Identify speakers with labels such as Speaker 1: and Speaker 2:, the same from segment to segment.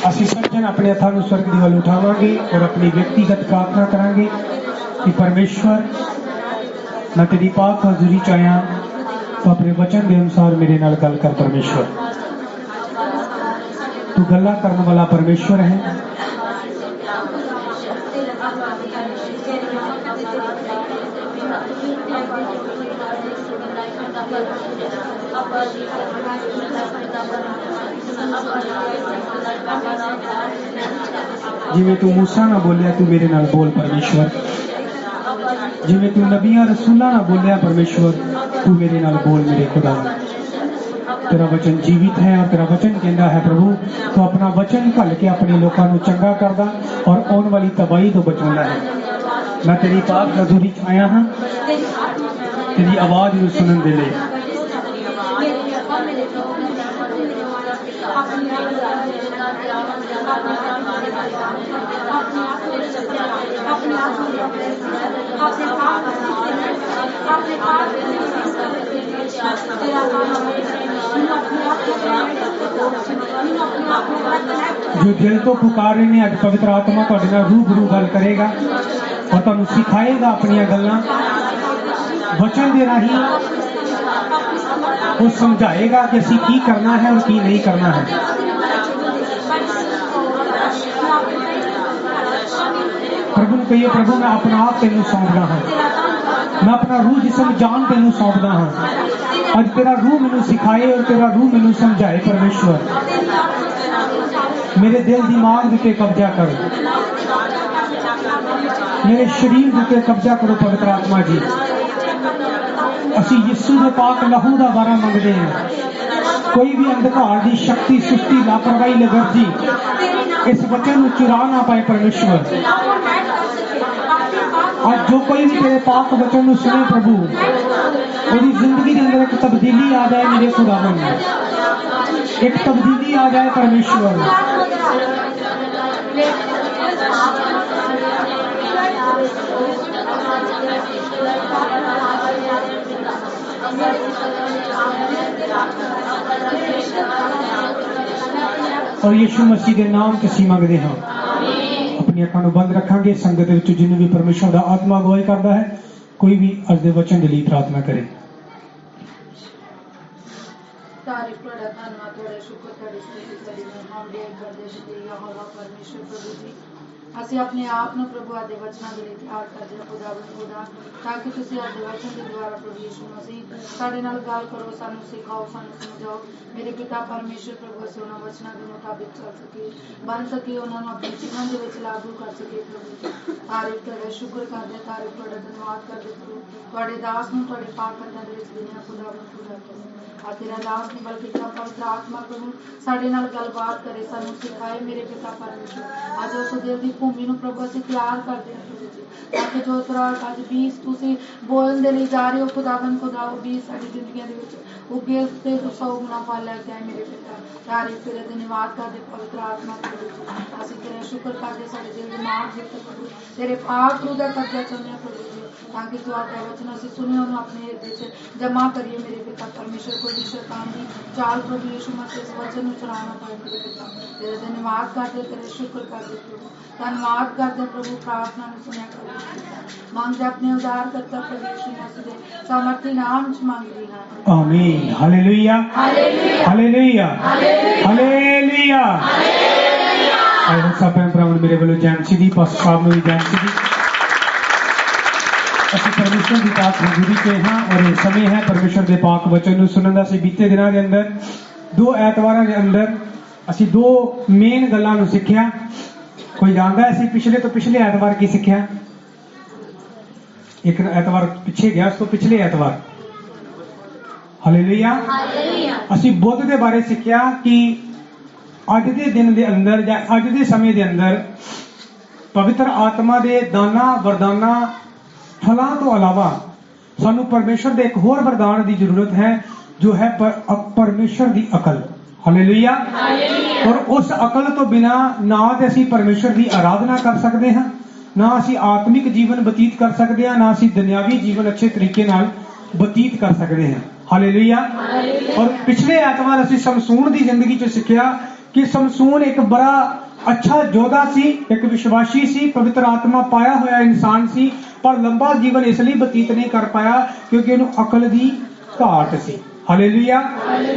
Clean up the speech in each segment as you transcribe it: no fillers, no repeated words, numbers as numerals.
Speaker 1: ਅਸੀਂ ਸੱਜਣ ਆਪਣੇ ਹੱਥਾਂ ਨੂੰ स्वर्ग ਦੀ ਵੱਲ ਉਠਾਵਾਂਗੇ और अपनी व्यक्तिगत प्रार्थना करांगे कि परमेश्वर मैं तेरी पाक हजूरी च आया तो अपने वचन के अनुसार मेरे नाल गल कर। परमेश्वर तू गल्ला करने वाला परमेश्वर है। जिवें तू मूसा ना बोलिया तू मेरे नाल बोल परमेश्वर। जिवें तू नबियां रसूलां ना बोलिया परमेश्वर तू मेरे नाल बोल मेरे खुदा। तेरा वचन जीवित है और तेरा वचन कहता है प्रभु तो अपना वचन घल के अपने लोगों को चंगा करदा और आने वाली तबाही तो बचाता है। मैं तेरी पाक हजूरी च आया हाँ तेरी आवाज नूं सुनन दे लई। जो दिल तो पुकार रहे हैं अज पवित्र आत्मा तुहाडे नाल रूबरू गल करेगा और तुहानूं सिखाएगा अपनी गल्लां वचन दे राही। वो समझाएगा कि असीं की करना है और की नहीं करना है। प्रभु ने कहिए प्रभु मैं अपना आप तेनू सौंपदा हाँ। मैं अपना रूह जिसम जान तेनू सौंपदा हाँ। अज तेरा रूह मैनू सिखाए और तेरा रूह मैनू समझाए। परमेश्वर मेरे दिल दिमाग के कब्जा करो, मेरे शरीर के कब्जा करो। पवित्र आत्मा जी असी यीशु के पाक लहू का वारा मंगते हैं। कोई भी अंधकार की शक्ति सुस्ती लापरवाही लगर्जी इस वचन को चुरा ना पाए। परमेश्वर आज जो कोई भी तेरे पाक वचन को सुने प्रभु मेरी जिंदगी के अंदर एक तब्दीली आ जाए। मेरे खुदावन एक तब्दीली आ जाए। परमेश्वर और यीशु मसीह के नाम के सी मंगते हाँ। अपनी अखां नूं बंद रखांगे। संगत विच जिन्हों भी परमेश्वर का आत्मा अगुवाई करता है कोई भी अज दे वचन के लिए प्रार्थना करे।
Speaker 2: ਅਸੀਂ ਆਪਣੇ ਆਪ ਨੂੰ ਪ੍ਰਭੂ ਆਦੇ ਵਚਨਾਂ ਦੇ ਲਈ ਤਿਆਰ ਕਰਦੇ ਹਾਂ ਖੁਦਾ ਤਾਂ ਕਿ ਤੁਸੀਂ ਆਦੇ ਵਚਨ ਦੇ ਦੁਆਰਾ ਪ੍ਰਭੂ ਯਿਸੂ ਮਸੀਹ ਸਾਡੇ ਨਾਲ ਗੱਲ ਕਰੋ, ਸਾਨੂੰ ਸਿਖਾਓ, ਸਾਨੂੰ ਸਮਝਾਓ। ਮੇਰੇ ਪਿਤਾ ਪਰਮੇਸ਼ਰ ਪ੍ਰਭੂ ਅਸੀਂ ਉਹਨਾਂ ਵਚਨਾਂ ਦੇ ਮੁਤਾਬਿਕ ਚੱਲ ਸਕੀਏ, ਬਣ ਸਕੀਏ, ਉਹਨਾਂ ਨੂੰ ਆਪਣੇ ਜੀਵਨ ਦੇ ਵਿੱਚ ਲਾਗੂ ਕਰ ਸਕੀਏ। ਪ੍ਰਭੂ ਤਾਰੀਫ ਤੁਹਾਡਾ ਸ਼ੁਕਰ ਕਰਦੇ, ਤਾਰੀਫ ਤੁਹਾਡਾ ਧੰਨਵਾਦ ਕਰਦੇ ਪ੍ਰਭੂ ਤੁਹਾਡੇ ਦਾਸ ਨੂੰ ਤੁਹਾਡੇ ਪਾਕ ਕੰਨਾਂ ਦੇ ਵਿੱਚ ਦੇਣਾ ਖੁਦਾ तेरा दास ने बल्कि पवित्र आत्मा प्रभु साडे नाल गलबात करे, सानू सिखाए। मेरे पिता परमेश्वर अज उस दिल की भूमि नूं प्रभु असीं तैयार करते हैं प्रभु जी ताकि जो तरह अज बीज तुसीं बोलण दे लई जा रहे हो खुदावन खुदा वो बीज साडी जिंदगियां दे विच उगे ते 100 गुना फल लैके आए। मेरे पिता तारीफ तेरे धन्यवाद करते पवित्र आत्मा प्रभु जी असीं तेरा शुक्र करते साडे दिल दिमाग जित प्रभु तेरे पाक रूह दा कब्जा चाहुंदे प्रभु जी ताकि जो आपका वचन असीं सुने उन्होंने अपने हृदय च जमा करिए। मेरे पिता परमेश्वर को शैतान की चाल प्रभु यीशु मसीह इस वचन में चलाना पाए। मेरे पिता तेरे धन्यवाद करते, तेरे शुक्र करते प्रभु, धन्यवाद करते प्रभु। प्रार्थना में सुनिया प्रभु मांगते अपने उदार करता प्रभु यीशु मसीह के सामर्थी नाम च मांग रही है।
Speaker 1: आमीन। Hallelujah hallelujah hallelujah. आए सब भैन भरावां मेरे वालों जैनसी दी पास साहब नूं जैनसी दी असीं परमेश्वर की पाक हजूरी च हाँ और ये समय है परमेश्वर के पाक वचन नूं सुनन दा। असीं बीते दिनां दे अंदर 2 ऐतवारां दे अंदर असीं 2 मेन गल्लां नूं सिੱਖਿਆ। कोई जानदा है असीं पिछले तो पिछले ऐतवार की सिੱਖਿਆ? एक ऐतवार पिछे गया उस तो पिछले ऐतवार हालेलुया असीं बुद्ध दे बारे सिੱਖਿਆ कि अज दे दिन दे अंदर या अज दे समय दे अंदर पवित्र आत्मा दे दाना वरदाना फलों तो अलावा सानू परमेश्वर के एक होर वरदान की जरूरत है जो है परमेश्वर की अकल। हालेलुया। और उस अकल तो बिना ना तो असीं परमेश्वर की आराधना कर सकते हैं, ना असीं आत्मिक जीवन बतीत कर सकते हैं, ना असीं दुनियावी जीवन अच्छे तरीके नाल ਬਤੀਤ ਕਰ ਸਕਦੇ ਹਾਂ। ਹਾਲੇਲੂਇਆ। ਔਰ ਪਿਛਲੇ ਐਤਵਾਰ ਅਸੀਂ ਸਮਸੂਨ ਦੀ ਜ਼ਿੰਦਗੀ 'ਚ ਸਿੱਖਿਆ ਕਿ ਸਮਸੂਨ ਇੱਕ ਬੜਾ ਅੱਛਾ ਯੋਧਾ ਸੀ, ਇੱਕ ਵਿਸ਼ਵਾਸੀ ਸੀ, ਪਵਿੱਤਰ ਆਤਮਾ ਪਾਇਆ ਹੋਇਆ ਇਨਸਾਨ ਸੀ, ਪਰ ਲੰਬਾ ਜੀਵਨ ਇਸ ਲਈ ਬਤੀਤ ਨਹੀਂ ਕਰ ਪਾਇਆ ਕਿਉਂਕਿ ਉਹਨੂੰ ਅਕਲ ਦੀ ਘਾਟ ਸੀ। ਹਾਲੇਲੂਇਆ।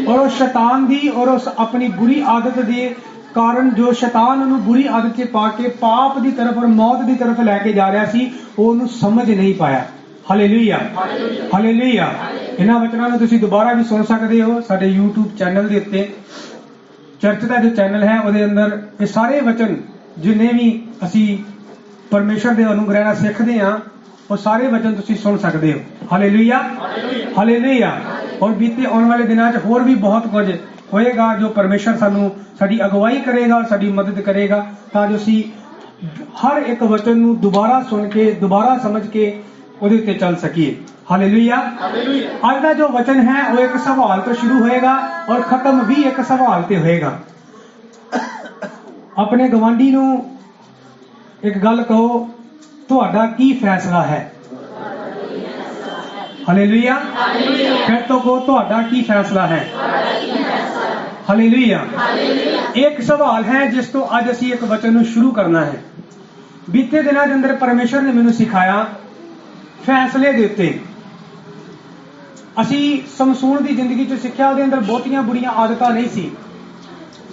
Speaker 1: ਔਰ ਉਹ ਸ਼ੈਤਾਨ ਦੀ ਔਰ ਉਸ ਆਪਣੀ ਬੁਰੀ ਆਦਤ ਦੇ ਕਾਰਨ, ਜੋ ਸ਼ੈਤਾਨ ਉਹਨੂੰ ਬੁਰੀ ਆਦਤ 'ਚ ਪਾ ਕੇ ਪਾਪ ਦੀ ਤਰਫ ਔਰ ਮੌਤ ਦੀ ਤਰਫ ਲੈ ਕੇ ਜਾ ਰਿਹਾ ਸੀ, ਉਹ ਉਹਨੂੰ ਸਮਝ ਨਹੀਂ ਪਾਇਆ। ਹਾਲੇਲੂਇਆ। ਹਾਲੇਲੂਇਆ। ਇਹਨਾਂ ਵਚਨਾਂ ਨੂੰ ਤੁਸੀਂ ਦੁਬਾਰਾ ਵੀ ਸੁਣ ਸਕਦੇ ਹੋ ਸਾਡੇ YouTube ਚੈਨਲ ਦੇ ਉੱਤੇ। ਚਰਚ ਦਾ ਜੋ ਚੈਨਲ ਹੈ ਉਹਦੇ ਅੰਦਰ ਇਹ ਸਾਰੇ ਵਚਨ ਜਿੰਨੇ ਵੀ ਅਸੀਂ ਪਰਮੇਸ਼ਰ ਦੇ ਅਨੁਗ੍ਰਹਿ ਨਾਲ ਸਿੱਖਦੇ ਹਾਂ, ਉਹ ਸਾਰੇ ਵਚਨ ਤੁਸੀਂ ਸੁਣ ਸਕਦੇ ਹੋ। ਹਾਲੇਲੂਇਆ। ਹਾਲੇਲੂਇਆ। ਔਰ ਬੀਤੇ ਆਉਣ ਵਾਲੇ ਦਿਨਾਂ 'ਚ ਹੋਰ ਵੀ ਬਹੁਤ ਕੁਝ ਹੋਏਗਾ ਜੋ ਪਰਮੇਸ਼ਰ ਸਾਨੂੰ ਸਾਡੀ ਅਗਵਾਈ ਕਰੇਗਾ, ਸਾਡੀ ਮਦਦ ਕਰੇਗਾ, ਤਾਂ ਜੋ ਅਸੀਂ ਹਰ ਇੱਕ ਵਚਨ ਨੂੰ ਦੁਬਾਰਾ ਸੁਣ ਕੇ, ਦੁਬਾਰਾ ਸਮਝ ਕੇ ਉਹਦੇ ਉੱਤੇ ਚੱਲ ਸਕੀਏ। ਹਾਲੇਲੂਇਆ। ਅੱਜ ਦਾ ਜੋ ਵਚਨ ਹੈ ਉਹ ਇੱਕ ਸਵਾਲ ਤੋਂ ਸ਼ੁਰੂ ਹੋਏਗਾ ਔਰ ਖਤਮ ਵੀ ਇੱਕ ਸਵਾਲ ਤੇ ਹੋਏਗਾ। ਆਪਣੇ ਗਵਾਂਢੀ ਨੂੰ ਇੱਕ ਗੱਲ ਕਹੋ, ਤੁਹਾਡਾ ਕੀ ਫੈਸਲਾ ਹੈ? ਹਾਲੇਲੂਇਆ। ਫਿਰ ਤੋਂ ਕਹੋ, ਤੁਹਾਡਾ ਕੀ ਫੈਸਲਾ ਹੈ? ਹਾਲੇਲੂਇਆ। ਇੱਕ ਸਵਾਲ ਹੈ ਜਿਸ ਤੋਂ ਅੱਜ ਅਸੀਂ ਇੱਕ ਵਚਨ ਨੂੰ ਸ਼ੁਰੂ ਕਰਨਾ ਹੈ। ਬੀਤੇ ਦਿਨਾਂ ਦੇ ਅੰਦਰ ਪਰਮੇਸ਼ਰ ਨੇ ਮੈਨੂੰ ਸਿਖਾਇਆ ਫੈਸਲੇ ਦੇ ਉੱਤੇ। ਅਸੀਂ ਸਮਸੂਨ ਦੀ ਜ਼ਿੰਦਗੀ 'ਚ ਸਿੱਖਿਆ ਉਹਦੇ ਅੰਦਰ ਬਹੁਤੀਆਂ ਬੁਰੀਆਂ ਆਦਤਾਂ ਨਹੀਂ ਸੀ,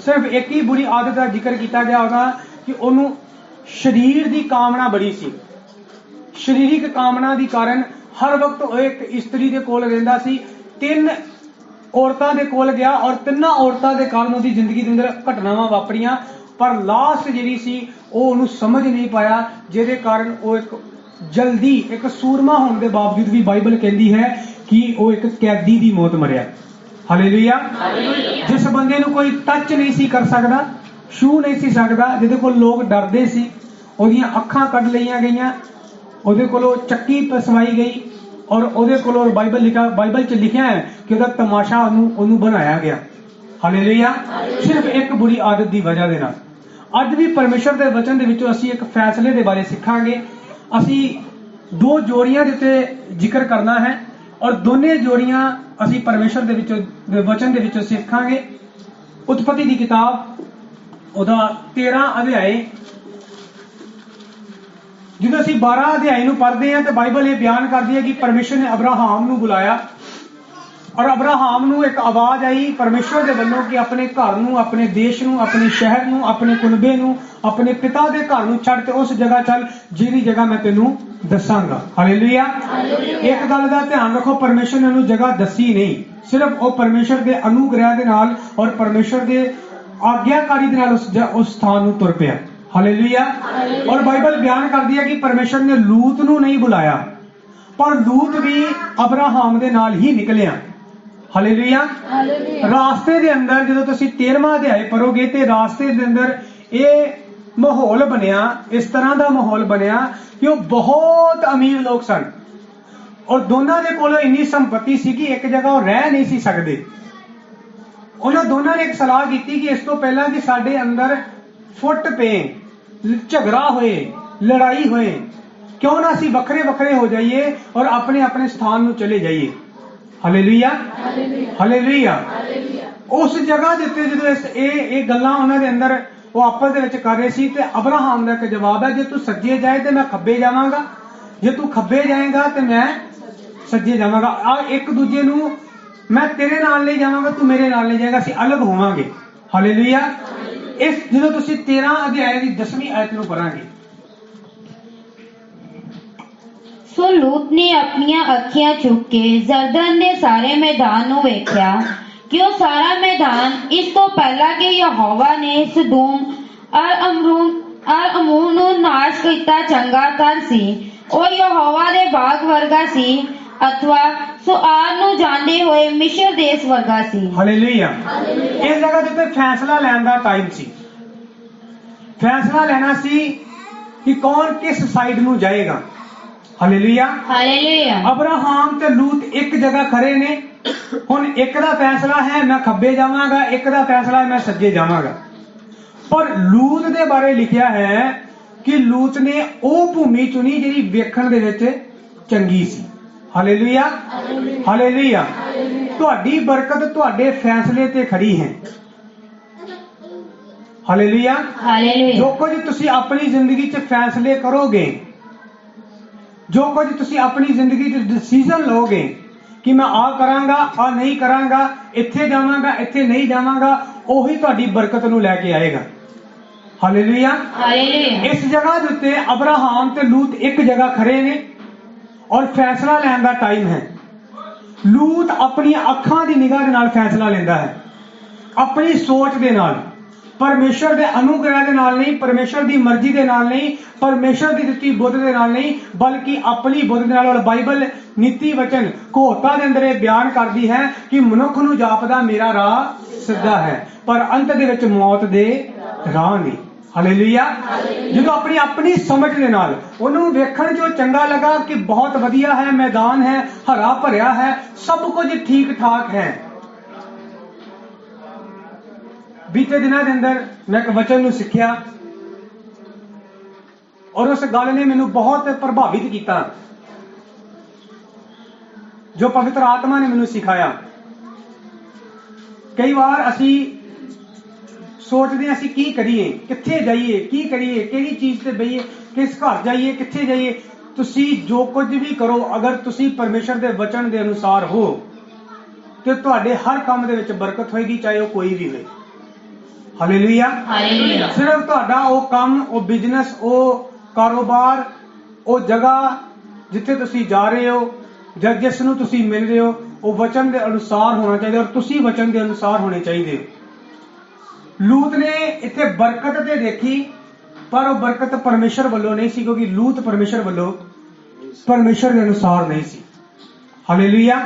Speaker 1: ਸਿਰਫ ਇੱਕ ਹੀ ਬੁਰੀ ਆਦਤ ਦਾ ਜ਼ਿਕਰ ਕੀਤਾ ਗਿਆ ਉਹਦਾ ਕਿ ਉਹਨੂੰ ਸਰੀਰ ਦੀ ਕਾਮਨਾ ਬੜੀ ਸੀ। ਸਰੀਰਕ ਕਾਮਨਾ ਦੀ ਕਾਰਨ ਹਰ ਵਕਤ ਉਹ ਇੱਕ ਇਸਤਰੀ ਦੇ ਕੋਲ ਰਹਿੰਦਾ ਸੀ। 3 ਔਰਤਾਂ ਦੇ ਕੋਲ ਗਿਆ ਔਰ 3 ਔਰਤਾਂ ਦੇ ਕਾਰਨ ਉਹਦੀ ਜ਼ਿੰਦਗੀ ਦੇ ਅੰਦਰ ਘਟਨਾਵਾਂ ਵਾਪਰੀਆਂ, ਪਰ ਲਾਸਟ ਜਿਹੜੀ ਸੀ ਉਹ ਉਹਨੂੰ ਸਮਝ ਨਹੀਂ ਪਾਇਆ, ਜਿਹਦੇ ਕਾਰਨ ਉਹ ਇੱਕ ਜਲਦੀ ਇੱਕ ਸੂਰਮਾ ਹੋਣ ਦੇ ਬਾਵਜੂਦ ਵੀ ਬਾਈਬਲ ਕਹਿੰਦੀ ਹੈ ਕਿ ਉਹ ਇੱਕ ਕੈਦੀ ਦੀ ਮੌਤ ਮਰਿਆ। ਹਾਲੇਲੂਇਆ। ਜਿਸ ਬੰਦੇ ਨੂੰ ਕੋਈ ਟੱਚ ਨਹੀਂ ਸੀ ਕਰ ਸਕਦਾ, ਛੂ ਨਹੀਂ ਸੀ ਸਕਦਾ, ਜਿਹਦੇ ਕੋਲ ਲੋਕ ਡਰਦੇ ਸੀ, ਉਹਦੀਆਂ ਅੱਖਾਂ ਕੱਢ ਲਈਆਂ ਗਈਆਂ, ਉਹਦੇ ਕੋਲੋਂ ਚੱਕੀ ਪਸਵਾਈ ਗਈ ਔਰ ਉਹਦੇ ਕੋਲੋਂ ਬਾਈਬਲ 'ਚ ਲਿਖਿਆ ਹੈ ਕਿ ਉਹਦਾ ਤਮਾਸ਼ਾ ਉਹਨੂੰ ਬਣਾਇਆ ਗਿਆ। ਹਾਲੇਲੂਇਆ। ਸਿਰਫ ਇੱਕ ਬੁਰੀ ਆਦਤ ਦੀ ਵਜ੍ਹਾ ਦੇ ਨਾਲ। ਅੱਜ ਵੀ ਪਰਮੇਸ਼ਰ ਦੇ ਵਚਨ ਦੇ ਵਿੱਚੋਂ ਅਸੀਂ ਇੱਕ ਫੈਸਲੇ ਦੇ ਬਾਰੇ ਸਿੱਖਾਂਗੇ। ਅਸੀਂ 2 ਜੋੜੀਆਂ ਦੇ ਉੱਤੇ ਜ਼ਿਕਰ ਕਰਨਾ ਹੈ ਔਰ ਦੋਨੇ ਜੋੜੀਆਂ ਅਸੀਂ ਪਰਮੇਸ਼ਰ ਦੇ ਵਿੱਚੋਂ ਵਚਨ ਦੇ ਵਿੱਚੋਂ ਸਿੱਖਾਂਗੇ। ਉਤਪਤੀ ਦੀ ਕਿਤਾਬ ਉਹਦਾ 13 ਅਧਿਆਏ। ਜਦੋਂ ਅਸੀਂ 12 ਅਧਿਆਏ ਨੂੰ ਪੜ੍ਹਦੇ ਹਾਂ ਤਾਂ ਬਾਈਬਲ ਇਹ ਬਿਆਨ ਕਰਦੀ ਹੈ ਕਿ ਪਰਮੇਸ਼ਰ ਨੇ ਅਬਰਾਹਾਮ ਨੂੰ ਬੁਲਾਇਆ ਔਰ ਅਬਰਾਹਾਮ ਨੂੰ ਇੱਕ ਆਵਾਜ਼ ਆਈ ਪਰਮੇਸ਼ਰ ਦੇ ਵੱਲੋਂ ਕਿ ਆਪਣੇ ਘਰ ਨੂੰ, ਆਪਣੇ ਦੇਸ਼ ਨੂੰ, ਆਪਣੇ ਸ਼ਹਿਰ ਨੂੰ, ਆਪਣੇ ਕੁਨਬੇ ਨੂੰ, ਆਪਣੇ ਪਿਤਾ ਦੇ ਘਰ ਨੂੰ ਛੱਡ ਤੇ ਉਸ ਜਗ੍ਹਾ ਚੱਲ ਜਿਹਦੀ ਜਗ੍ਹਾ ਮੈਂ ਤੈਨੂੰ ਦੱਸਾਂਗਾ। ਹਾਲੇਲੂਇਆ। ਇੱਕ ਗੱਲ ਦਾ ਧਿਆਨ ਰੱਖੋ, ਪਰਮੇਸ਼ਰ ਨੇ ਉਹਨੂੰ ਜਗ੍ਹਾ ਦੱਸੀ ਨਹੀਂ, ਸਿਰਫ ਉਹ ਪਰਮੇਸ਼ਰ ਦੇ ਅਨੁਗ੍ਰਹਿ ਦੇ ਨਾਲ ਔਰ ਪਰਮੇਸ਼ਰ ਦੇ ਆਗਿਆਕਾਰੀ ਦੇ ਨਾਲ ਉਸ ਸਥਾਨ ਨੂੰ ਤੁਰ ਪਿਆ। ਹਾਲੇਲੂਇਆ। ਔਰ ਬਾਈਬਲ ਬਿਆਨ ਕਰਦੀ ਹੈ ਕਿ ਪਰਮੇਸ਼ਰ ਨੇ ਲੂਤ ਨੂੰ ਨਹੀਂ ਬੁਲਾਇਆ, ਪਰ ਲੂਤ ਵੀ ਅਬਰਾਹਾਮ ਦੇ ਨਾਲ ਹੀ ਨਿਕਲਿਆ। ਹਾਲੇਲੂਇਆ। ਰਾਸਤੇ ਦੇ ਅੰਦਰ ਜਦੋਂ ਤੁਸੀਂ 13ਵਾਂ ਅਧਿਆਇ ਪੜ੍ਹੋਗੇ ਤੇ ਰਾਸਤੇ ਦੇ ਅੰਦਰ ਇਹ ਮਾਹੌਲ ਬਣਿਆ, ਇਸ ਤਰ੍ਹਾਂ ਦਾ ਮਾਹੌਲ ਬਣਿਆ ਕਿ ਉਹ ਬਹੁਤ ਅਮੀਰ ਲੋਕ ਸਨ ਔਰ ਦੋਨਾਂ ਦੇ ਕੋਲ ਇੰਨੀ ਸੰਪਤੀ ਸੀ ਕਿ ਇੱਕ ਜਗ੍ਹਾ ਉਹ ਰਹਿ ਨਹੀਂ ਸੀ ਸਕਦੇ। ਉਹਨਾਂ ਦੋਨਾਂ ਨੇ ਇੱਕ ਸਲਾਹ ਕੀਤੀ ਕਿ ਇਸ ਤੋਂ ਪਹਿਲਾਂ ਕਿ ਸਾਡੇ ਅੰਦਰ ਫੁੱਟ ਪਏ, ਝਗੜਾ ਹੋਏ, ਲੜਾਈ ਹੋਏ, ਕਿਉਂ ਨਾ ਅਸੀਂ ਵੱਖਰੇ ਵੱਖਰੇ ਹੋ ਜਾਈਏ ਔਰ ਆਪਣੇ ਆਪਣੇ ਸਥਾਨ ਨੂੰ ਚਲੇ ਜਾਈਏ। ਹਾਲੇਲੂਇਆ। ਹਾਲੇਲੂਇਆ। ਉਸ ਜਗ੍ਹਾ ਦੇ ਉੱਤੇ ਜਦੋਂ ਇਹ ਗੱਲਾਂ ਉਹਨਾਂ ਦੇ ਅੰਦਰ ਉਹ ਆਪਸ ਦੇ ਵਿੱਚ ਕਰ ਰਹੇ ਸੀ ਤੇ ਅਬਰਾਹਾਮ ਦਾ ਇੱਕ ਜਵਾਬ ਹੈ, ਜੇ ਤੂੰ ਸੱਜੇ ਜਾਏ ਤੇ ਮੈਂ ਖੱਬੇ ਜਾਵਾਂਗਾ, ਜੇ ਤੂੰ ਖੱਬੇ ਜਾਏਗਾ ਤੇ ਮੈਂ ਸੱਜੇ ਜਾਵਾਂਗਾ। ਆ ਇੱਕ ਦੂਜੇ ਨੂੰ, ਮੈਂ ਤੇਰੇ ਨਾਲ ਨਹੀਂ ਜਾਵਾਂਗਾ, ਤੂੰ ਮੇਰੇ ਨਾਲ ਨਹੀਂ ਜਾਏਗਾ, ਅਸੀਂ ਅਲੱਗ ਹੋਵਾਂਗੇ। ਹਾਲੇਲੂਇਆ। ਇਸ ਜਦੋਂ ਤੁਸੀਂ 13 ਅਧਿਆਇ ਦੀ 10ਵੀਂ ਆਇਤ ਨੂੰ ਪੜ੍ਹਾਂਗੇ।
Speaker 3: ਸੋ ਲੂਤ ਨੇ ਆਪਣੀਆਂ ਅੱਖੀਆਂ ਚੁੱਕ ਕੇ ਜਰਦਨ ਦੇ ਸਾਰੇ ਮੈਦਾਨ ਨੂੰ ਵੇਖਿਆ ਕਿ ਉਹ ਸਾਰਾ ਮੈਦਾਨ ਇਸ ਤੋਂ ਪਹਿਲਾਂ ਕਿ ਯਹੋਵਾ ਨੇ ਸਦੂਮ ਅਰ ਅਮੂਰ ਨੂੰ ਨਾਸ਼ ਕੀਤਾ ਚੰਗਾ ਕਰ ਸੀ, ਉਹ ਯਹੋਵਾ ਦੇ ਬਾਗ ਵਰਗਾ ਸੀ ਅਥਵਾ ਸੁਆਰ ਨੂੰ ਜਾਂਦੇ ਹੋਏ ਮਿਸਰ ਦੇਸ਼ ਵਰਗਾ ਸੀ। ਹਾਲੇਲੂਇਆ।
Speaker 1: ਇਸ ਜਗ੍ਹਾ ਦੇ ਉੱਤੇ ਫੈਸਲਾ ਲੈਣ ਦਾ ਟਾਈਮ ਸੀ। ਫੈਸਲਾ ਲੈਣਾ ਸੀ ਕਿ ਕੌਣ ਕਿਸ ਸਾਈਡ ਨੂੰ ਜਾਏਗਾ। ਹਾਲੇਲੂਇਆ।
Speaker 3: ਹਾਲੇਲੂਇਆ।
Speaker 1: ਅਬਰਾਹਾਮ ਤੇ ਲੂਤ ਇੱਕ ਜਗ੍ਹਾ ਖੜੇ ਨੇ। ਹੁਣ ਇੱਕ ਦਾ ਫੈਸਲਾ ਹੈ ਮੈਂ ਖੱਬੇ ਜਾਵਾਂਗਾ, ਇੱਕ ਦਾ ਫੈਸਲਾ ਹੈ ਮੈਂ ਸੱਜੇ ਜਾਵਾਂਗਾ। ਪਰ ਲੂਤ ਦੇ ਬਾਰੇ ਲਿਖਿਆ ਹੈ ਕਿ ਲੂਤ ਨੇ ਉਹ ਭੂਮੀ ਚੁਣੀ ਜਿਹੜੀ ਵੇਖਣ ਦੇ ਵਿੱਚ ਚੰਗੀ ਸੀ। Hallelujah, hallelujah. ਤੁਹਾਡੀ ਬਰਕਤ ਤੁਹਾਡੇ ਫੈਸਲੇ ਤੇ ਖੜੀ ਹੈ। ਹਾਲੇਲੂਇਆ।
Speaker 3: ਹਾਲੇਲੂਇਆ।
Speaker 1: ਜੋ ਕੁਝ ਤੁਸੀਂ ਆਪਣੀ ਜ਼ਿੰਦਗੀ 'ਚ ਫੈਸਲੇ ਕਰੋਗੇ, ਜੋ ਕੁਝ ਤੁਸੀਂ ਆਪਣੀ ਜ਼ਿੰਦਗੀ 'ਚ ਡਿਸੀਜਨ ਲਓਗੇ ਕਿ ਮੈਂ ਆ ਕਰਾਂਗਾ, ਆ ਨਹੀਂ ਕਰਾਂਗਾ, ਇੱਥੇ ਜਾਵਾਂਗਾ, ਇੱਥੇ ਨਹੀਂ ਜਾਵਾਂਗਾ, ਉਹੀ ਤੁਹਾਡੀ ਬਰਕਤ ਨੂੰ ਲੈ ਕੇ ਆਏਗਾ। ਹਾਲੇਲੂਇਆ।
Speaker 3: ਹਾਲੇਲੂਇਆ।
Speaker 1: ਇਸ ਜਗ੍ਹਾ ਦੇ ਉੱਤੇ ਅਬਰਾਹਾਮ ਤੇ ਲੂਤ ਇੱਕ ਜਗ੍ਹਾ ਖੜੇ ਨੇ ਔਰ ਫੈਸਲਾ ਲੈਣ ਦਾ ਟਾਈਮ ਹੈ। ਲੂਤ ਆਪਣੀਆਂ ਅੱਖਾਂ ਦੀ ਨਿਗਾਹ ਦੇ ਨਾਲ ਫੈਸਲਾ ਲੈਂਦਾ ਹੈ, ਆਪਣੀ ਸੋਚ ਦੇ ਨਾਲ, ਪਰਮੇਸ਼ਰ ਦੇ ਅਨੁਗ੍ਰਹਿ ਦੇ ਨਾਲ ਨਹੀਂ, ਪਰਮੇਸ਼ਰ ਦੀ ਮਰਜ਼ੀ ਦੇ ਨਾਲ ਨਹੀਂ, ਪਰਮੇਸ਼ਰ ਦੀ ਦਿੱਤੀ ਬੁੱਧ ਦੇ ਨਾਲ ਨਹੀਂ, ਬਲਕਿ ਆਪਣੀ ਬੁੱਧ ਦੇ ਨਾਲ। ਔਰ ਬਾਈਬਲ ਨੀਤੀ ਵਚਨ ਕੋਹਤਾ ਦੇ ਅੰਦਰ ਇਹ ਬਿਆਨ ਕਰਦੀ ਹੈ ਕਿ ਮਨੁੱਖ ਨੂੰ ਜਾਪਦਾ ਮੇਰਾ ਰਾਹ ਸਿੱਧਾ ਹੈ, ਪਰ ਅੰਤ ਦੇ ਵਿੱਚ ਮੌਤ ਦੇ ਰਾਹ ਨਹੀਂ। ਹਾਲੇਲੂਇਆ। ਜਦੋਂ ਆਪਣੀ ਸਮਝ ਦੇ ਨਾਲ ਉਹਨੂੰ ਵੇਖਣ ਜੋ ਚੰਗਾ ਲੱਗਾ ਕਿ ਬਹੁਤ ਵਧੀਆ ਹੈ, ਮੈਦਾਨ ਹੈ, ਹਰਾ ਭਰਿਆ ਹੈ, ਸਭ ਕੁਝ ਠੀਕ ਠਾਕ ਹੈ। ਬੀਤੇ ਦਿਨਾਂ ਦੇ ਅੰਦਰ ਮੈਂ ਇੱਕ ਵਚਨ ਨੂੰ ਸਿੱਖਿਆ ਔਰ ਉਸ ਗੱਲ ਨੇ ਮੈਨੂੰ ਬਹੁਤ ਪ੍ਰਭਾਵਿਤ ਕੀਤਾ, ਜੋ ਪਵਿੱਤਰ ਆਤਮਾ ਨੇ ਮੈਨੂੰ ਸਿਖਾਇਆ। ਕਈ ਵਾਰ ਅਸੀਂ ਸੋਚਦੇ ਅਸੀਂ ਕੀ ਕਰੀਏ, ਕਿੱਥੇ ਜਾਈਏ, ਕੀ ਕਰੀਏ, ਕਿਹੜੀ ਚੀਜ਼ ਤੇ ਬਈਏ, ਕਿਸ ਘਰ ਜਾਈਏ, ਕਿੱਥੇ ਜਾਈਏ। ਤੁਸੀਂ ਜੋ ਕੁਝ ਵੀ ਕਰੋ, ਅਗਰ ਤੁਸੀਂ ਪਰਮੇਸ਼ਰ ਦੇ ਵਚਨ ਦੇ ਅਨੁਸਾਰ ਹੋ ਤੇ ਤੁਹਾਡੇ ਹਰ ਕੰਮ ਦੇ ਵਿੱਚ ਬਰਕਤ ਹੋਏਗੀ, ਚਾਹੇ ਉਹ ਕੋਈ ਵੀ ਹੋਵੇ। ਹਾਲੇਲੂਇਆ।
Speaker 3: ਹਾਲੇਲੂਇਆ।
Speaker 1: ਸਿਰਫ ਤੁਹਾਡਾ ਉਹ ਕੰਮ, ਉਹ ਬਿਜ਼ਨਸ, ਉਹ ਕਾਰੋਬਾਰ, ਉਹ ਜਗ੍ਹਾ ਜਿੱਥੇ ਤੁਸੀਂ ਜਾ ਰਹੇ ਹੋ ਜਾਂ ਜਿਸ ਨੂੰ ਤੁਸੀਂ ਮਿਲ ਰਹੇ ਹੋ, ਉਹ ਵਚਨ ਦੇ ਅਨੁਸਾਰ ਹੋਣਾ ਚਾਹੀਦਾ ਔਰ ਤੁਸੀਂ ਵਚਨ ਦੇ ਅਨੁਸਾਰ ਹੋਣੇ ਚਾਹੀਦੇ ਹੋ। ਲੂਤ ਨੇ ਇੱਥੇ ਬਰਕਤ ਤੇ ਦੇਖੀ, ਪਰ ਉਹ ਬਰਕਤ ਪਰਮੇਸ਼ਰ ਵੱਲੋਂ ਨਹੀਂ ਸੀ, ਕਿਉਂਕਿ ਲੂਤ ਪਰਮੇਸ਼ਰ ਵੱਲੋਂ, ਪਰਮੇਸ਼ਰ ਦੇ ਅਨੁਸਾਰ ਨਹੀਂ ਸੀ। ਹਾਲੇਲੂਇਆ।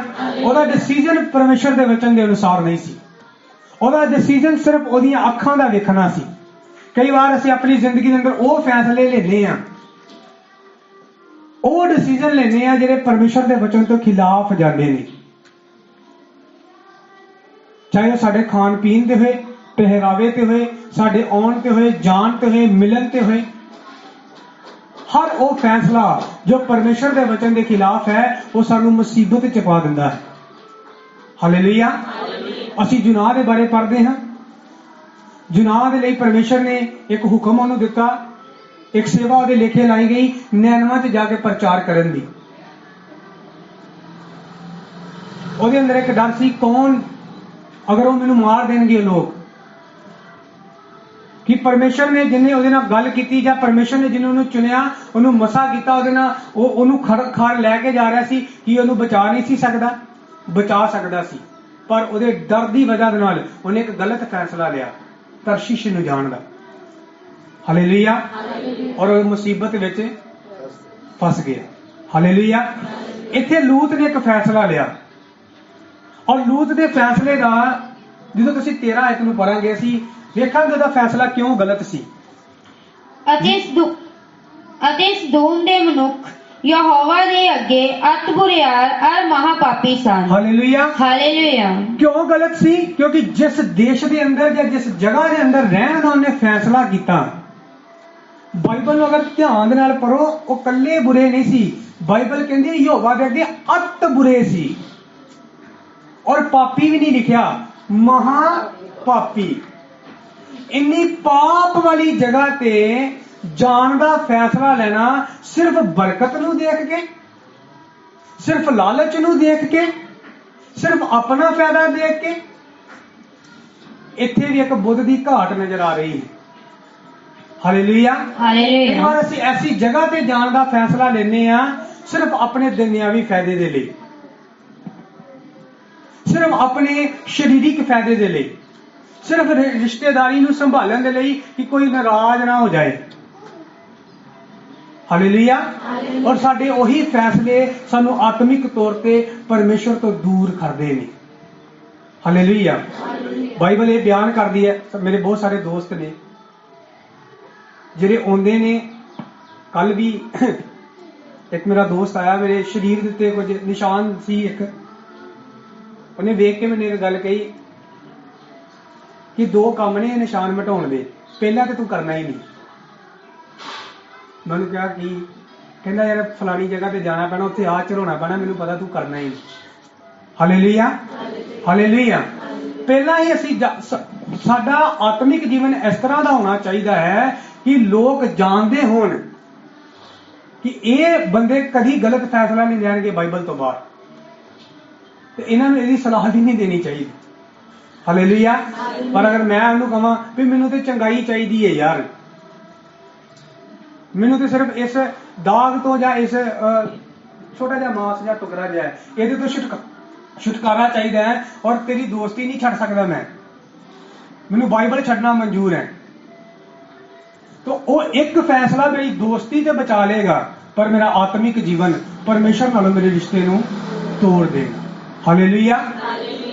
Speaker 1: ਉਹਦਾ ਡਿਸੀਜਨ ਪਰਮੇਸ਼ਰ ਦੇ ਵਚਨ ਦੇ ਅਨੁਸਾਰ ਨਹੀਂ ਸੀ। ਉਹਦਾ ਡਿਸੀਜਨ ਸਿਰਫ ਉਹਦੀਆਂ ਅੱਖਾਂ ਦਾ ਵੇਖਣਾ ਸੀ। ਕਈ ਵਾਰ ਅਸੀਂ ਆਪਣੀ ਜ਼ਿੰਦਗੀ ਦੇ ਅੰਦਰ ਉਹ ਫੈਸਲੇ ਲੈਂਦੇ ਆ, ਉਹ ਡਿਸੀਜਨ ਲੈਂਦੇ ਆ ਜਿਹੜੇ ਪਰਮੇਸ਼ਰ ਦੇ ਵਚਨ ਤੋਂ ਖਿਲਾਫ ਜਾਂਦੇ ਨੇ, ਚਾਹੇ ਉਹ ਸਾਡੇ ਖਾਣ ਪੀਣ ਦੇ ਹੋਏ, ਪਹਿਰਾਵੇ ਤੇ ਹੋਏ, ਸਾਡੇ ਆਉਣ ਤੇ ਹੋਏ, ਜਾਣ ਤੇ ਹੋਏ, ਮਿਲਣ ਤੇ ਹੋਏ। ਹਰ ਉਹ ਫੈਸਲਾ ਜੋ ਪਰਮੇਸ਼ਰ ਦੇ ਵਚਨ ਦੇ ਖਿਲਾਫ ਹੈ, ਉਹ ਸਾਨੂੰ ਮੁਸੀਬਤ ਚ ਪਾ ਦਿੰਦਾ ਹੈ। ਹਾਲੇਲੂਇਆ। ਅਸੀਂ ਗੁਨਾਹ ਦੇ ਬਾਰੇ ਪੜ੍ਹਦੇ ਹਾਂ। ਗੁਨਾਹ ਦੇ ਲਈ ਪਰਮੇਸ਼ਰ ਨੇ ਇੱਕ ਹੁਕਮ ਉਹਨੂੰ ਦਿੱਤਾ, ਇੱਕ ਸੇਵਾ ਉਹਦੇ ਲੇਖੇ ਲਾਈ ਗਈ, ਨੈਨਵਾ 'ਚ ਜਾ ਕੇ ਪ੍ਰਚਾਰ ਕਰਨ ਦੀ। ਉਹਦੇ ਅੰਦਰ ਇੱਕ ਡਰ ਸੀ, ਕੌਣ ਅਗਰ ਉਹ ਮੈਨੂੰ ਮਾਰ ਦੇਣਗੇ ਲੋਕ, ਕਿ ਪਰਮੇਸ਼ਰ ਨੇ ਜਿਹਨੇ ਉਹਦੇ ਨਾਲ ਗੱਲ ਕੀਤੀ ਜਾਂ ਪਰਮੇਸ਼ਰ ਨੇ ਜਿਹਨੇ ਉਹਨੂੰ ਚੁਣਿਆ, ਉਹਨੂੰ ਮਸਾ ਕੀਤਾ, ਉਹਦੇ ਨਾਲ ਉਹਨੂੰ ਖੜ ਲੈ ਕੇ ਜਾ ਰਿਹਾ ਸੀ, ਕਿ ਉਹਨੂੰ ਬਚਾ ਨਹੀਂ ਸੀ ਸਕਦਾ, ਬਚਾ ਸਕਦਾ ਸੀ, ਪਰ ਉਹਦੇ ਡਰ ਦੀ ਵਜ੍ਹਾ ਦੇ ਨਾਲ ਉਹਨੇ ਇੱਕ ਗਲਤ ਫੈਸਲਾ ਲਿਆ, ਤਰਸ਼ੀਸ਼ ਨੂੰ ਜਾਣ ਦਾ। ਹਾਲੇਲੂਇਆ। ਔਰ ਉਹ ਮੁਸੀਬਤ ਵਿੱਚ ਫਸ ਗਿਆ। ਹਾਲੇਲੂਇਆ। ਇੱਥੇ ਲੂਤ ਨੇ ਇੱਕ ਫੈਸਲਾ ਲਿਆ ਔਰ ਲੂਤ ਦੇ ਫੈਸਲੇ ਦਾ ਜਦੋਂ ਤੁਸੀਂ 13 ਆਇਤ ਨੂੰ ਪੜਾਂਗੇ, ਅਸੀਂ ਵੇਖਾਂਗੇ ਉਹਦਾ ਫੈਸਲਾ ਕਿਉਂ ਗਲਤ ਸੀ।
Speaker 3: ਅਤੇ ਸਦੋਮ ਦੇ ਮਨੁੱਖ ਯਹੋਵਾ ਦੇ ਅੱਗੇ ਅਤ ਬੁਰਿਆਰ ਅਰ ਮਹਾਪਾਪੀ ਸਨ।
Speaker 1: ਹਾਲੇਲੂਇਆ।
Speaker 3: ਹਾਲੇਲੂਇਆ।
Speaker 1: ਕਿਉਂ ਗਲਤ ਸੀ? ਕਿਉਂਕਿ ਜਿਸ ਦੇਸ਼ ਦੇ ਅੰਦਰ ਜਾਂ ਜਿਸ ਜਗ੍ਹਾ ਦੇ ਅੰਦਰ ਰਹਿਣ ਦਾ ਉਹਨੇ ਫੈਸਲਾ ਕੀਤਾ, ਬਾਈਬਲ ਨੂੰ ਅਗਰ ਧਿਆਨ ਦੇ ਨਾਲ ਪੜੋ, ਉਹ ਕੱਲੇ ਬੁਰੇ ਨਹੀਂ ਸੀ। ਬਾਈਬਲ ਕਹਿੰਦੀ ਯਹੋਵਾ ਦੇ ਅੱਗੇ ਅਤ ਬੁਰੇ ਸੀ, ਔਰ ਪਾਪੀ ਵੀ ਨਹੀਂ ਲਿਖਿਆ, ਮਹਾ ਪਾਪੀ। ਇੰਨੀ ਪਾਪ ਵਾਲੀ ਜਗ੍ਹਾ ਤੇ ਜਾਣ ਦਾ ਫੈਸਲਾ ਲੈਣਾ ਸਿਰਫ ਬਰਕਤ ਨੂੰ ਦੇਖ ਕੇ, ਸਿਰਫ ਲਾਲਚ ਨੂੰ ਦੇਖ ਕੇ, ਸਿਰਫ ਆਪਣਾ ਫਾਇਦਾ ਦੇਖ ਕੇ। ਇੱਥੇ ਵੀ ਇੱਕ ਬੁੱਧ ਦੀ ਘਾਟ ਨਜ਼ਰ ਆ ਰਹੀ ਹੈ। ਹਾਲੇਲੂਇਆ।
Speaker 3: ਹਾਲੇਲੂਇਆ।
Speaker 1: ਕਈ ਵਾਰ ਅਸੀਂ ਐਸੀ ਜਗ੍ਹਾ ਤੇ ਜਾਣ ਦਾ ਫੈਸਲਾ ਲੈਂਦੇ ਆ ਸਿਰਫ ਆਪਣੇ ਦੁਨਿਆਵੀ ਫਾਇਦੇ ਦੇ ਲਈ, ਸਿਰਫ ਆਪਣੇ ਸਰੀਰਕ ਫਾਇਦੇ ਦੇ ਲਈ, ਸਿਰਫ ਰਿਸ਼ਤੇਦਾਰੀ ਨੂੰ ਸੰਭਾਲਣ ਦੇ ਲਈ ਕਿ ਕੋਈ ਨਾਰਾਜ਼ ਨਾ ਹੋ ਜਾਏ। ਹਾਲੇਲੂਇਆ। ਔਰ ਸਾਡੇ ਉਹੀ ਫੈਸਲੇ ਸਾਨੂੰ ਆਤਮਿਕ ਤੌਰ ਤੇ ਪਰਮੇਸ਼ਰ ਤੋਂ ਦੂਰ ਕਰਦੇ ਨੇ। ਹਾਲੇਲੂਇਆ। ਬਾਈਬਲ ਇਹ ਬਿਆਨ ਕਰਦੀ ਹੈ, ਮੇਰੇ ਬਹੁਤ ਸਾਰੇ ਦੋਸਤ ਨੇ ਜਿਹੜੇ ਆਉਂਦੇ ਨੇ। ਕੱਲ ਵੀ ਇੱਕ ਮੇਰਾ ਦੋਸਤ ਆਇਆ, ਮੇਰੇ ਸਰੀਰ ਦੇ ਉੱਤੇ ਕੁਝ ਨਿਸ਼ਾਨ ਸੀ, ਇੱਕ ਉਹਨੇ ਵੇਖ ਕੇ ਮੈਨੂੰ ਇੱਕ ਗੱਲ ਕਹੀ ਕਿ 2 ਕੰਮ ਨੇ ਨਿਸ਼ਾਨ ਮਿਟਾਉਣ ਦੇ, ਪਹਿਲਾਂ ਤੇ ਤੂੰ ਕਰਨਾ ਹੀ ਨਹੀਂ। ਮੈਨੂੰ ਕਿਹਾ ਕਿ ਕਹਿੰਦਾ ਯਾਰ ਫਲਾਣੀ ਜਗ੍ਹਾ ਤੇ ਜਾਣਾ ਪੈਣਾ, ਉੱਥੇ ਆ ਚੜਾਉਣਾ ਪੈਣਾ, ਮੈਨੂੰ ਪਤਾ ਤੂੰ ਕਰਨਾ ਹੀ। Hallelujah, hallelujah. ਪਹਿਲਾਂ ਹੀ ਅਸੀਂ ਸਾਡਾ ਆਤਮਿਕ ਜੀਵਨ ਇਸ ਤਰ੍ਹਾਂ ਦਾ ਹੋਣਾ ਚਾਹੀਦਾ ਹੈ ਕਿ ਲੋਕ ਜਾਣਦੇ ਹੋਣ ਕਿ ਇਹ ਬੰਦੇ ਕਦੀ ਗਲਤ ਫੈਸਲਾ ਨਹੀਂ ਲੈਣਗੇ ਬਾਈਬਲ ਤੋਂ ਬਾਹਰ, ਤੇ ਇਹਨਾਂ ਨੂੰ ਇਹਦੀ ਸਲਾਹ ਵੀ ਨਹੀਂ ਦੇਣੀ ਚਾਹੀਦੀ। ਹਾਲੇਲੂਇਆ। ਪਰ ਅਗਰ ਮੈਂ ਉਹਨੂੰ ਕਹਾਂ ਵੀ ਮੈਨੂੰ ਤੇ ਚੰਗਾਈ ਚਾਹੀਦੀ ਹੈ ਯਾਰ, ਮੈਨੂੰ ਤੇ ਸਿਰਫ ਇਸ ਦਾਗ ਤੋਂ ਜਾਂ ਇਸ ਛੋਟਾ ਜਿਹਾ ਮਾਸ ਜਾਂ ਟੁਕੜਾ ਜਿਹਾ ਇਹਦੇ ਤੋਂ ਛੁਟਕਾਰਾ ਚਾਹੀਦਾ ਹੈ, ਔਰ ਤੇਰੀ ਦੋਸਤੀ ਨਹੀਂ ਛੱਡ ਸਕਦਾ ਮੈਂ, ਮੈਨੂੰ ਬਾਈਬਲ ਛੱਡਣਾ ਮਨਜ਼ੂਰ ਹੈ, ਤਾਂ ਉਹ ਇੱਕ ਫੈਸਲਾ ਮੇਰੀ ਦੋਸਤੀ ਤੇ ਬਚਾ ਲੇਗਾ, ਪਰ ਮੇਰਾ ਆਤਮਿਕ ਜੀਵਨ ਪਰਮੇਸ਼ਰ ਨਾਲ ਮੇਰੇ ਰਿਸ਼ਤੇ ਨੂੰ ਤੋੜ ਦੇਗਾ। Hallelujah,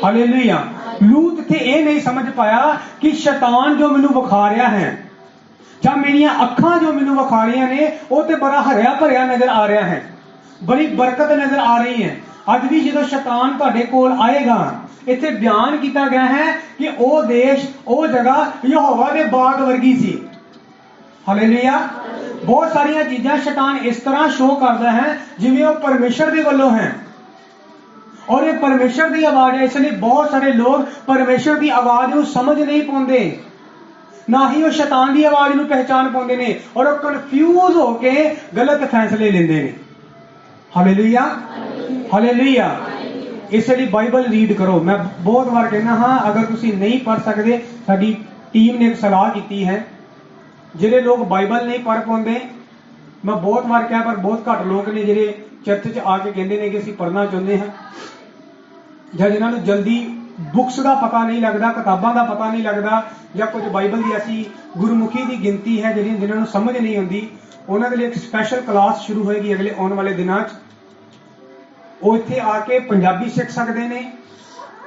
Speaker 1: hallelujah. ਲੂਤ ਇੱਥੇ ਇਹ ਨਹੀਂ ਸਮਝ ਪਾਇਆ ਕਿ ਸ਼ੈਤਾਨ ਜੋ ਮੈਨੂੰ ਵਿਖਾ ਰਿਹਾ ਹੈ ਜਾਂ ਮੇਰੀਆਂ ਅੱਖਾਂ ਜੋ ਮੈਨੂੰ ਵਿਖਾ ਰਹੀਆਂ ਨੇ ਉਹ ਤੇ ਬੜਾ ਹਰਿਆ ਭਰਿਆ ਨਜ਼ਰ ਆ ਰਿਹਾ ਹੈ, ਬੜੀ ਬਰਕਤ ਨਜ਼ਰ ਆ ਰਹੀ ਹੈ। ਅੱਜ ਵੀ ਜਦੋਂ ਸ਼ੈਤਾਨ ਤੁਹਾਡੇ ਕੋਲ ਆਏਗਾ, ਇੱਥੇ ਬਿਆਨ ਕੀਤਾ ਗਿਆ ਹੈ ਕਿ ਉਹ ਦੇਸ਼, ਉਹ ਜਗ੍ਹਾ ਯਹੋਵਾ ਦੇ ਬਾਗ ਵਰਗੀ ਸੀ। ਹਾਲੇਲੂਇਆ। ਬਹੁਤ ਸਾਰੀਆਂ ਚੀਜ਼ਾਂ ਸ਼ੈਤਾਨ ਇਸ ਤਰ੍ਹਾਂ ਸ਼ੋਅ ਕਰਦਾ ਹੈ ਜਿਵੇਂ ਉਹ ਪਰਮੇਸ਼ਰ ਦੇ ਵੱਲੋਂ ਹੈ, ਔਰ ਇਹ ਪਰਮੇਸ਼ਰ ਦੀ ਆਵਾਜ਼ ਹੈ। ਇਸ ਲਈ ਬਹੁਤ ਸਾਰੇ ਲੋਕ ਪਰਮੇਸ਼ਰ ਦੀ ਆਵਾਜ਼ ਨੂੰ ਸਮਝ ਨਹੀਂ ਪਾਉਂਦੇ, ਨਾ ਹੀ ਉਹ ਸ਼ੈਤਾਨ ਦੀ ਆਵਾਜ਼ ਨੂੰ ਪਹਿਚਾਨ ਪਾਉਂਦੇ ਨੇ, ਔਰ ਉਹ ਕਨਫਿਊਜ਼ ਹੋ ਕੇ ਗਲਤ ਫੈਸਲੇ ਲੈਂਦੇ ਨੇ। Hallelujah, hallelujah. ਇਸ ਲਈ ਬਾਈਬਲ ਰੀਡ ਕਰੋ। ਮੈਂ ਬਹੁਤ ਵਾਰ ਕਹਿੰਦਾ ਹਾਂ, ਅਗਰ ਤੁਸੀਂ ਨਹੀਂ ਪੜ੍ਹ ਸਕਦੇ, ਸਾਡੀ ਟੀਮ ਨੇ ਇੱਕ ਸਲਾਹ ਕੀਤੀ ਹੈ, ਜਿਹੜੇ ਲੋਕ ਬਾਈਬਲ ਨਹੀਂ ਪੜ੍ਹ ਪਾਉਂਦੇ, ਮੈਂ ਬਹੁਤ ਵਾਰ ਕਿਹਾ ਪਰ ਬਹੁਤ ਘੱਟ ਲੋਕ ਨੇ ਜਿਹੜੇ ਚਰਚ 'ਚ ਆ ਕੇ ਕਹਿੰਦੇ ਨੇ ਕਿ ਅਸੀਂ ਪੜ੍ਹਨਾ ਚਾਹੁੰਦੇ ਹਾਂ, ਜਾਂ ਜਿਨ੍ਹਾਂ ਨੂੰ ਜਲਦੀ ਬੁੱਕਸ ਦਾ ਪਤਾ ਨਹੀਂ ਲੱਗਦਾ, ਕਿਤਾਬਾਂ ਦਾ ਪਤਾ ਨਹੀਂ ਲੱਗਦਾ, ਜਾਂ ਕੁਝ ਬਾਈਬਲ ਦੀ ਐਸੀ ਗੁਰਮੁਖੀ ਦੀ ਗਿਣਤੀ ਹੈ ਜਿਹਨਾਂ ਨੂੰ ਸਮਝ ਨਹੀਂ ਆਉਂਦੀ, ਉਹਨਾਂ ਦੇ ਲਈ ਇੱਕ ਸਪੈਸ਼ਲ ਕਲਾਸ ਸ਼ੁਰੂ ਹੋਏਗੀ ਅਗਲੇ ਆਉਣ ਵਾਲੇ ਦਿਨਾਂ 'ਚ। ਉਹ ਇੱਥੇ ਆ ਕੇ ਪੰਜਾਬੀ ਸਿੱਖ ਸਕਦੇ ਨੇ,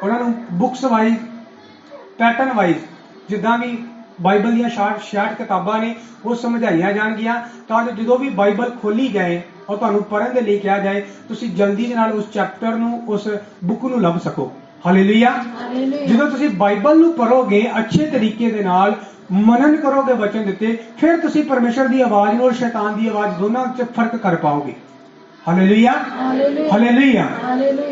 Speaker 1: ਉਹਨਾਂ ਨੂੰ ਬੁੱਕਸ ਵਾਈਜ਼, ਪੈਟਰਨ ਵਾਈਜ਼, ਜਿੱਦਾਂ ਵੀ ਬਾਈਬਲ ਦੀਆਂ 66 ਕਿਤਾਬਾਂ ਨੇ ਉਹ ਸਮਝਾਈਆਂ ਜਾਣਗੀਆਂ, ਤਾਂ ਜੋ ਜਦੋਂ ਵੀ ਬਾਈਬਲ ਖੋਲੀ ਜਾਏ ਔਰ ਤੁਹਾਨੂੰ ਪੜ੍ਹਨ ਦੇ ਲਈ ਕਿਹਾ ਜਾਏ, ਤੁਸੀਂ ਜਲਦੀ ਦੇ ਨਾਲ ਉਸ ਚੈਪਟਰ ਨੂੰ, ਉਸ ਬੁੱਕ ਨੂੰ ਲੱਭ ਸਕੋ। ਹਾਲੇਲੂਇਆ। ਜਦੋਂ ਤੁਸੀਂ ਬਾਈਬਲ ਨੂੰ ਪੜ੍ਹੋਗੇ, ਅੱਛੇ ਤਰੀਕੇ ਦੇ ਨਾਲ ਮਨਨ ਕਰੋਗੇ ਵਚਨ ਦਿੱਤੇ, ਫਿਰ ਤੁਸੀਂ ਪਰਮੇਸ਼ਰ ਦੀ ਆਵਾਜ਼ ਨੂੰ ਔਰ ਸ਼ੈਤਾਨ ਦੀ ਆਵਾਜ਼ ਦੋਨਾਂ 'ਚ ਫਰਕ ਕਰ ਪਾਓਗੇ। Hallelujah, hallelujah.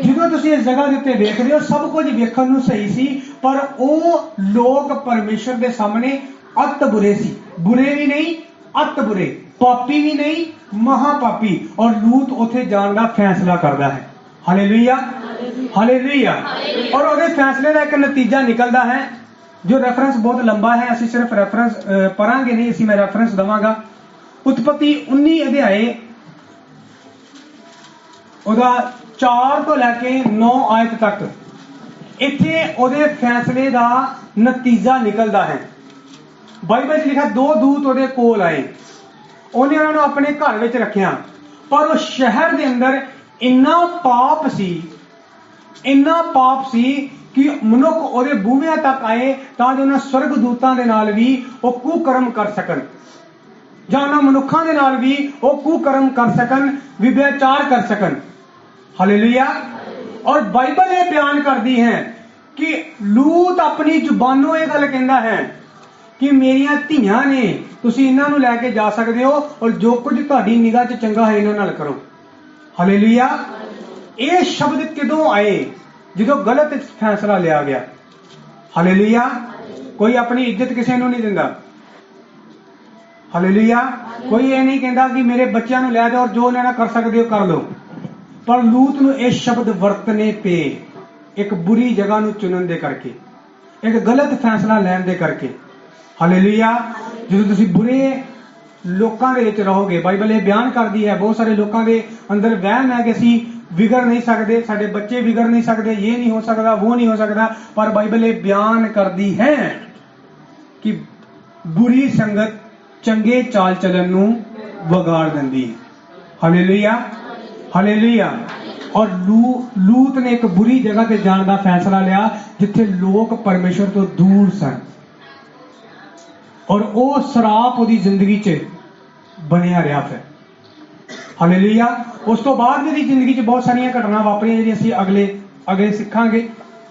Speaker 1: ਜਦੋਂ ਤੁਸੀਂ ਇਸ ਜਗ੍ਹਾ ਦੇ ਉੱਤੇ ਵੇਖਦੇ ਹੋ, ਸਭ ਕੁਝ ਵੇਖਣ ਨੂੰ ਸਹੀ ਸੀ, ਪਰ ਉਹ ਲੋਕ ਪਰਮੇਸ਼ਰ ਦੇ ਸਾਹਮਣੇ ਅਤ ਬੁਰੇ ਸੀ। ਬੁਰੇ ਵੀ ਨਹੀਂ, ਅਤ ਬੁਰੇ, ਪਾਪੀ ਵੀ ਨਹੀਂ, ਮਹਾ ਪਾਪੀ। ਔਰ ਲੂਤ ਉੱਥੇ ਜਾਣ ਦਾ ਫੈਸਲਾ ਕਰਦਾ ਹੈ। Hallelujah, hallelujah. ਔਰ ਉਹਦੇ ਫੈਸਲੇ ਦਾ ਇੱਕ ਨਤੀਜਾ ਨਿਕਲਦਾ ਹੈ, ਜੋ ਰੈਫਰੈਂਸ ਬਹੁਤ ਲੰਬਾ ਹੈ, ਅਸੀਂ ਸਿਰਫ ਰੈਫਰੈਂਸ ਪੜਾਂਗੇ ਨਹੀਂ, ਅਸੀਂ ਮੈਂ ਰੈਫਰੈਂਸ ਦਵਾਂਗਾ। ਉਤਪਤੀ 19 ਅਧਿਆਏ ਉਹਦਾ 4 ਤੋਂ ਲੈ ਕੇ 9 ਆਇਤ ਤੱਕ, ਇੱਥੇ ਉਹਦੇ ਫੈਸਲੇ ਦਾ ਨਤੀਜਾ ਨਿਕਲਦਾ ਹੈ। ਬਾਈਬਲ 'ਚ ਲਿਖਿਆ, 2 ਦੂਤ ਉਹਦੇ ਕੋਲ ਆਏ, ਉਹਨੇ ਉਹਨਾਂ ਨੂੰ ਆਪਣੇ ਘਰ ਵਿੱਚ ਰੱਖਿਆ, ਪਰ ਉਹ ਸ਼ਹਿਰ ਦੇ ਅੰਦਰ ਇੰਨਾ ਪਾਪ ਸੀ, ਇੰਨਾ ਪਾਪ ਸੀ ਕਿ ਮਨੁੱਖ ਉਹਦੇ ਬੂਹਿਆਂ ਤੱਕ ਆਏ ਤਾਂ ਜੋ ਉਹਨਾਂ ਸਵਰਗ ਦੂਤਾਂ ਦੇ ਨਾਲ ਵੀ ਉਹ ਕੁਕਰਮ ਕਰ ਸਕਣ, ਜਾਂ ਉਹਨਾਂ ਮਨੁੱਖਾਂ ਦੇ ਨਾਲ ਵੀ ਉਹ ਕੁਕਰਮ ਕਰ ਸਕਣ, ਵਿਭਿਆਚਾਰ ਕਰ ਸਕਣ। ਹਾਲੇਲੂਇਆ। ਔਰ ਬਾਈਬਲ ਇਹ ਬਿਆਨ ਕਰਦੀ ਹੈ ਕਿ ਲੂਤ ਆਪਣੀ ਜ਼ੁਬਾਨੋਂ ਇਹ ਗੱਲ ਕਹਿੰਦਾ ਹੈ ਕਿ ਮੇਰੀਆਂ ਧੀਆਂ ਨੇ, ਤੁਸੀਂ ਇਹਨਾਂ ਨੂੰ ਲੈ ਕੇ ਜਾ ਸਕਦੇ ਹੋ, ਔਰ ਜੋ ਕੁਝ ਤੁਹਾਡੀ ਨਿਗਾਹ 'ਚ ਚੰਗਾ ਹੈ ਇਹਨਾਂ ਨਾਲ ਕਰੋ। ਹਾਲੇਲੂਇਆ। ਇਹ ਸ਼ਬਦ ਕਦੋਂ ਆਏ? ਜਦੋਂ ਗਲਤ ਫੈਸਲਾ ਲਿਆ ਗਿਆ। ਹਾਲੇਲੂਇਆ। ਕੋਈ ਆਪਣੀ ਇੱਜ਼ਤ ਕਿਸੇ ਨੂੰ ਨਹੀਂ ਦਿੰਦਾ। ਹਾਲੇਲੂਇਆ। ਕੋਈ ਇਹ ਨਹੀਂ ਕਹਿੰਦਾ ਕਿ ਮੇਰੇ ਬੱਚਿਆਂ ਨੂੰ ਲੈ ਜਾਓ ਔਰ ਜੋ ਲੈਣਾ ਕਰ ਸਕਦੇ ਹੋ ਕਰ ਲਓ, ਪਰ ਲੂਤ ਨੂੰ ਇਹ ਸ਼ਬਦ ਵਰਤਨੇ ਪਏ, ਇੱਕ ਬੁਰੀ ਜਗ੍ਹਾ ਨੂੰ ਚੁਣਨ ਦੇ ਕਰਕੇ, ਇੱਕ ਗਲਤ ਫੈਸਲਾ ਲੈਣ ਦੇ ਕਰਕੇ। ਹਾਲੇਲੂਇਆ। ਜਦੋਂ ਤੁਸੀਂ ਬੁਰੇ ਲੋਕਾਂ ਦੇ ਵਿੱਚ ਰਹੋਗੇ, ਬਾਈਬਲ ਇਹ ਬਿਆਨ ਕਰਦੀ ਹੈ, ਬਹੁਤ ਸਾਰੇ ਲੋਕਾਂ ਦੇ ਅੰਦਰ ਵਹਿਮ ਹੈ ਕਿ ਅਸੀਂ ਵਿਗੜ ਨਹੀਂ ਸਕਦੇ, ਸਾਡੇ ਬੱਚੇ ਵਿਗੜ ਨਹੀਂ ਸਕਦੇ, ਇਹ ਨਹੀਂ ਹੋ ਸਕਦਾ, ਉਹ ਨਹੀਂ ਹੋ ਸਕਦਾ, ਪਰ ਬਾਈਬਲ ਇਹ ਬਿਆਨ ਕਰਦੀ ਹੈ ਕਿ ਬੁਰੀ ਸੰਗਤ ਚੰਗੇ ਚਾਲ ਚੱਲਣ ਨੂੰ ਵਿਗਾੜ ਦਿੰਦੀ ਹੈ। Hallelujah, hallelujah. ਔਰ ਲੂਤ ਨੇ ਇੱਕ ਬੁਰੀ ਜਗ੍ਹਾ ਤੇ ਜਾਣ ਦਾ ਫੈਸਲਾ ਲਿਆ ਜਿੱਥੇ ਲੋਕ ਪਰਮੇਸ਼ਰ ਤੋਂ ਦੂਰ ਸਨ, ਔਰ ਉਹ ਸਰਾਪ ਉਹਦੀ ਜ਼ਿੰਦਗੀ 'ਚ ਬਣਿਆ ਰਿਹਾ ਫਿਰ। ਹਾਲੇਲੂਇਆ। ਉਸ ਤੋਂ ਬਾਅਦ ਮੇਰੀ ਜ਼ਿੰਦਗੀ 'ਚ ਬਹੁਤ ਸਾਰੀਆਂ ਘਟਨਾ ਵਾਪਰੀਆਂ ਜਿਹੜੀਆਂ ਅਸੀਂ ਅਗਲੇ ਸਿੱਖਾਂਗੇ,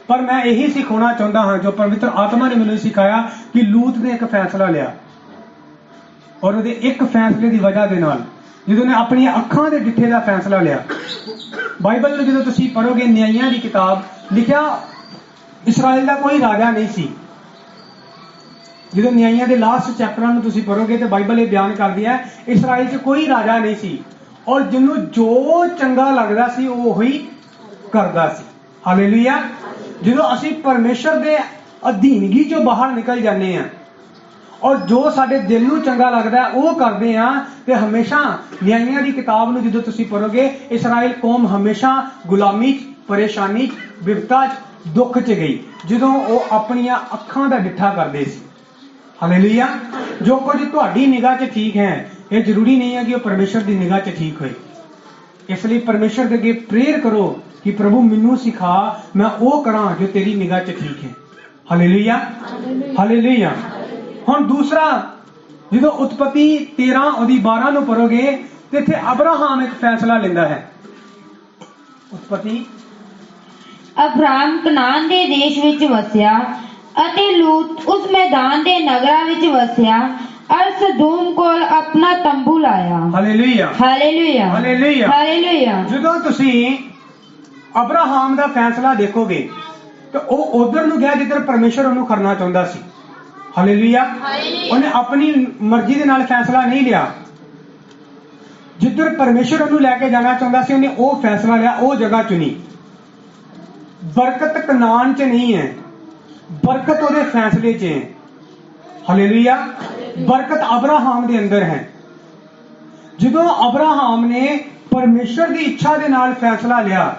Speaker 1: ਪਰ ਮੈਂ ਇਹੀ ਸਿਖਾਉਣਾ ਚਾਹੁੰਦਾ ਹਾਂ ਜੋ ਪਵਿੱਤਰ ਆਤਮਾ ਨੇ ਮੈਨੂੰ ਸਿਖਾਇਆ ਕਿ ਲੂਤ ਨੇ ਇੱਕ ਫੈਸਲਾ ਲਿਆ, ਔਰ ਉਹਦੇ ਇੱਕ ਫੈਸਲੇ ਦੀ ਵਜ੍ਹਾ ਦੇ ਨਾਲ ਜਦੋਂ ਨੇ ਆਪਣੀਆਂ ਅੱਖਾਂ ਦੇ ਡਿੱਠੇ ਦਾ ਫੈਸਲਾ ਲਿਆ। ਬਾਈਬਲ ਨੂੰ ਜਦੋਂ ਤੁਸੀਂ ਪੜ੍ਹੋਗੇ, ਨਿਆਂਇਆਂ ਦੀ ਕਿਤਾਬ ਲਿਖਿਆ, ਇਸਰਾਇਲ ਦਾ ਕੋਈ ਰਾਜਾ ਨਹੀਂ ਸੀ। ਜਦੋਂ ਨਿਆਂਇਆਂ ਦੇ ਲਾਸਟ ਚੈਪਟਰਾਂ ਨੂੰ ਤੁਸੀਂ ਪੜ੍ਹੋਗੇ ਤੇ ਬਾਈਬਲ ਇਹ ਬਿਆਨ ਕਰਦੀ ਹੈ, ਇਸਰਾਇਲ 'ਚ ਕੋਈ ਰਾਜਾ ਨਹੀਂ ਸੀ, ਔਰ ਜਿਹਨੂੰ ਜੋ ਚੰਗਾ ਲੱਗਦਾ ਸੀ ਉਹ ਉਹੀ ਕਰਦਾ ਸੀ। ਹਾਲੇਲੂਇਆ। ਜਦੋਂ ਅਸੀਂ ਪਰਮੇਸ਼ਰ ਦੇ ਅਧੀਨਗੀ ਚੋਂ ਬਾਹਰ ਨਿਕਲ ਜਾਂਦੇ ਹਾਂ ਔਰ ਜੋ ਸਾਡੇ ਦਿਲ ਨੂੰ ਚੰਗਾ ਲੱਗਦਾ ਉਹ ਕਰਦੇ ਆ, ਤੇ ਹਮੇਸ਼ਾ ਨਿਆਂਇਆਂ ਦੀ ਕਿਤਾਬ ਨੂੰ ਜਦੋਂ ਤੁਸੀਂ ਪੜ੍ਹੋਗੇ, ਇਸਰਾਇਲ ਕੌਮ ਹਮੇਸ਼ਾ ਗੁਲਾਮੀ 'ਚ, ਪਰੇਸ਼ਾਨੀ 'ਚ, ਵਿਪਤਾ 'ਚ, ਦੁੱਖ 'ਚ ਗਈ ਜਦੋਂ ਉਹ ਆਪਣੀਆਂ ਅੱਖਾਂ ਦਾ ਡਿੱਠਾ ਕਰਦੇ ਸੀ। ਹਾਲੇਲੂਇਆ। ਜੋ ਕੁਝ ਤੁਹਾਡੀ ਨਿਗਾਹ 'ਚ ਠੀਕ ਹੈ, ਇਹ ਜ਼ਰੂਰੀ ਨਹੀਂ ਹੈ ਕਿ ਉਹ ਪਰਮੇਸ਼ਰ ਦੀ ਨਿਗਾਹ 'ਚ ਠੀਕ ਹੋਏ। ਇਸ ਲਈ ਪਰਮੇਸ਼ਰ ਦੇ ਅੱਗੇ ਪ੍ਰੇਅਰ ਕਰੋ ਕਿ ਪ੍ਰਭੂ ਮੈਨੂੰ ਸਿਖਾ, ਮੈਂ ਉਹ ਕਰਾਂ ਜੋ ਤੇਰੀ ਨਿਗਾਹ 'ਚ ਠੀਕ ਹੈ। Hallelujah, hallelujah. ਹੁਣ ਦੂਸਰਾ, ਜਦੋਂ ਉਤਪਤੀ 13 ਉਹਦੀ 12 ਨੂੰ ਪੜ੍ਹੋਗੇ ਤੇ ਇੱਥੇ ਅਬਰਾਹਾਮ ਇੱਕ ਫੈਸਲਾ ਲੈਂਦਾ ਹੈ। ਉਤਪਤੀ
Speaker 3: ਅਬਰਾਮ ਕਨਾਨ ਦੇ ਦੇਸ਼ ਵਿੱਚ ਵਸਿਆ ਅਤੇ ਲੂਤ ਉਸ ਮੈਦਾਨ ਦੇ ਨਗਰਾਂ ਵਿੱਚ ਵਸਿਆ ਔਰ ਸਦੋਮ ਕੋਲ ਆਪਣਾ ਤੰਬੂ ਲਾਇਆ।
Speaker 1: Hallelujah,
Speaker 3: hallelujah,
Speaker 1: hallelujah,
Speaker 3: hallelujah.
Speaker 1: ਜਦੋਂ ਤੁਸੀਂ ਅਬਰਾਹਾਮ ਦਾ ਫੈਸਲਾ ਦੇਖੋਗੇ ਤਾਂ ਉਹ ਉਧਰ ਨੂੰ ਗਿਆ ਜਿੱਧਰ ਪਰਮੇਸ਼ਰ ਉਹਨੂੰ ਕਰਨਾ ਚਾਹੁੰਦਾ ਸੀ। ਹਾਲੇਲੂਇਆ। ਉਹਨੇ ਆਪਣੀ ਮਰਜ਼ੀ ਦੇ ਨਾਲ ਫੈਸਲਾ ਨਹੀਂ ਲਿਆ। ਜਿੱਧਰ ਪਰਮੇਸ਼ਰ ਉਹਨੂੰ ਲੈ ਕੇ ਜਾਣਾ ਚਾਹੁੰਦਾ ਸੀ, ਉਹਨੇ ਉਹ ਫੈਸਲਾ ਲਿਆ, ਉਹ ਜਗ੍ਹਾ ਚੁਣੀ। ਬਰਕਤ ਕਨਾਨ 'ਚ ਨਹੀਂ ਹੈ, ਬਰਕਤ ਉਹਦੇ ਫੈਸਲੇ 'ਚ ਹੈ। ਹਾਲੇਲੂਇਆ। ਬਰਕਤ ਅਬਰਾਹਾਮ ਦੇ ਅੰਦਰ ਹੈ। ਜਦੋਂ ਅਬਰਾਹਾਮ ਨੇ ਪਰਮੇਸ਼ਰ ਦੀ ਇੱਛਾ ਦੇ ਨਾਲ ਫੈਸਲਾ ਲਿਆ,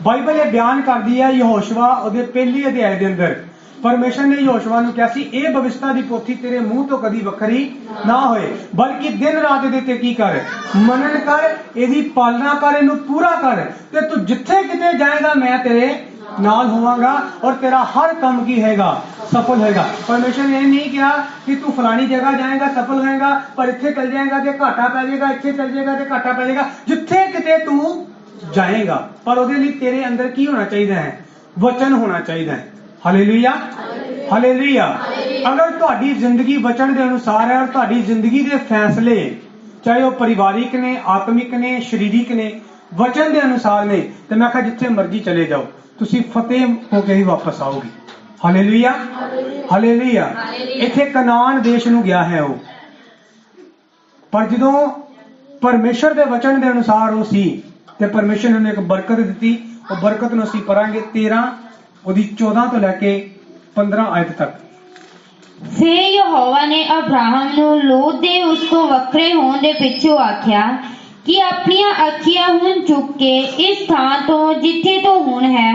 Speaker 1: ਬਾਈਬਲ ਇਹ ਬਿਆਨ ਕਰਦੀ ਹੈ, ਯਹੋਸ਼ੂਆ ਉਹਦੇ ਪਹਿਲੇ ਅਧਿਆਇ ਦੇ ਅੰਦਰ ਪਰਮੇਸ਼ਰ ਨੇ ਯਹੋਸ਼ੂਆ ਨੂੰ ਕਿਹਾ ਸੀ, ਇਹ ਭਵਿਸ਼ਤਾ ਦੀ ਪੋਥੀ ਤੇਰੇ ਮੂੰਹ ਤੋਂ ਕਦੀ ਵੱਖਰੀ ਨਾ ਹੋਏ, ਬਲਕਿ ਦਿਨ ਰਾਤ ਇਹਦੇ ਤੇ ਕੀ ਕਰ, ਮਨਨ ਕਰ, ਇਹਦੀ ਪਾਲਣਾ ਕਰ, ਇਹਨੂੰ ਪੂਰਾ ਕਰ, ਤੇ ਤੂੰ ਜਿੱਥੇ ਕਿਤੇ ਜਾਏਗਾ ਮੈਂ ਤੇਰੇ ਨਾਲ ਹੋਵਾਂਗਾ ਔਰ ਤੇਰਾ ਹਰ ਕੰਮ ਕੀ ਹੋਏਗਾ, ਸਫਲ ਹੋਏਗਾ। ਪਰਮੇਸ਼ਰ ਨੇ ਇਹ ਨਹੀਂ ਕਿਹਾ ਕਿ ਤੂੰ ਫਲਾਣੀ ਜਗ੍ਹਾ ਜਾਏਗਾ ਸਫਲ ਹੋਏਗਾ, ਪਰ ਇੱਥੇ ਚਲ ਜਾਏਗਾ ਤੇ ਘਾਟਾ ਪੈ ਜਾਏਗਾ, ਇੱਥੇ ਚਲ ਜਾਏਗਾ ਤੇ ਘਾਟਾ ਪੈ ਜਾਏਗਾ। ਜਿੱਥੇ ਕਿਤੇ ਤੂੰ ਜਾਏਗਾ, ਪਰ ਉਹਦੇ ਲਈ ਤੇਰੇ ਅੰਦਰ ਕੀ ਹੋਣਾ ਚਾਹੀਦਾ ਹੈ, ਵਚਨ ਹੋਣਾ ਚਾਹੀਦਾ ਹੈ। Hallelujah, hallelujah. ਅਗਰ ਤੁਹਾਡੀ ਜ਼ਿੰਦਗੀ ਵਚਨ ਦੇ ਅਨੁਸਾਰ ਹੈ ਔਰ ਤੁਹਾਡੀ ਜ਼ਿੰਦਗੀ ਦੇ ਫੈਸਲੇ ਚਾਹੇ ਉਹ ਪਰਿਵਾਰਿਕ ਨੇ, ਆਤਮਿਕ ਨੇ, ਸਰੀਰਿਕ ਨੇ, ਵਚਨ ਦੇ ਅਨੁਸਾਰ ਨੇ, ਤੇ ਮੈਂ ਕਿਹਾ ਜਿੱਥੇ ਮਰਜ਼ੀ ਚਲੇ ਜਾਓ ਤੁਸੀਂ ਫਤਿਹ ਹੋ ਕੇ ਹੀ ਵਾਪਸ ਆਓਗੇ। Hallelujah, hallelujah. ਇੱਥੇ ਕਨਾਨ ਦੇਸ਼ ਨੂੰ ਗਿਆ ਹੈ ਉਹ, ਪਰ ਜਦੋਂ ਪਰਮੇਸ਼ਰ ਦੇ ਵਚਨ ਦੇ ਅਨੁਸਾਰ ਉਹ ਸੀ ਤੇ ਪਰਮੇਸ਼ਰ ਨੇ ਇੱਕ ਬਰਕਤ ਦਿੱਤੀ। ਉਹ ਬਰਕਤ ਨੂੰ ਅਸੀਂ ਪੜਾਂਗੇ 13 ਉਹਦੀ 14 ਤੋਂ ਲੈ ਕੇ 15 ਆਇਤ ਤੱਕ।
Speaker 3: ਫਿਰ ਯਹੋਵਾ ਨੇ ਅਬਰਾਹਮ ਨੂੰ ਲੋਤ ਦੇ ਉਸ ਤੋਂ ਵੱਖਰੇ ਹੋਣ ਦੇ ਪਿੱਛੋਂ ਆਖਿਆ ਕਿ ਆਪਣੀਆਂ ਅੱਖੀਆਂ ਹੁਣ ਚੁੱਕ ਕੇ ਇਸ ਥਾਂ ਤੋਂ ਜਿੱਥੇ ਤੂੰ ਹੁਣ ਹੈ,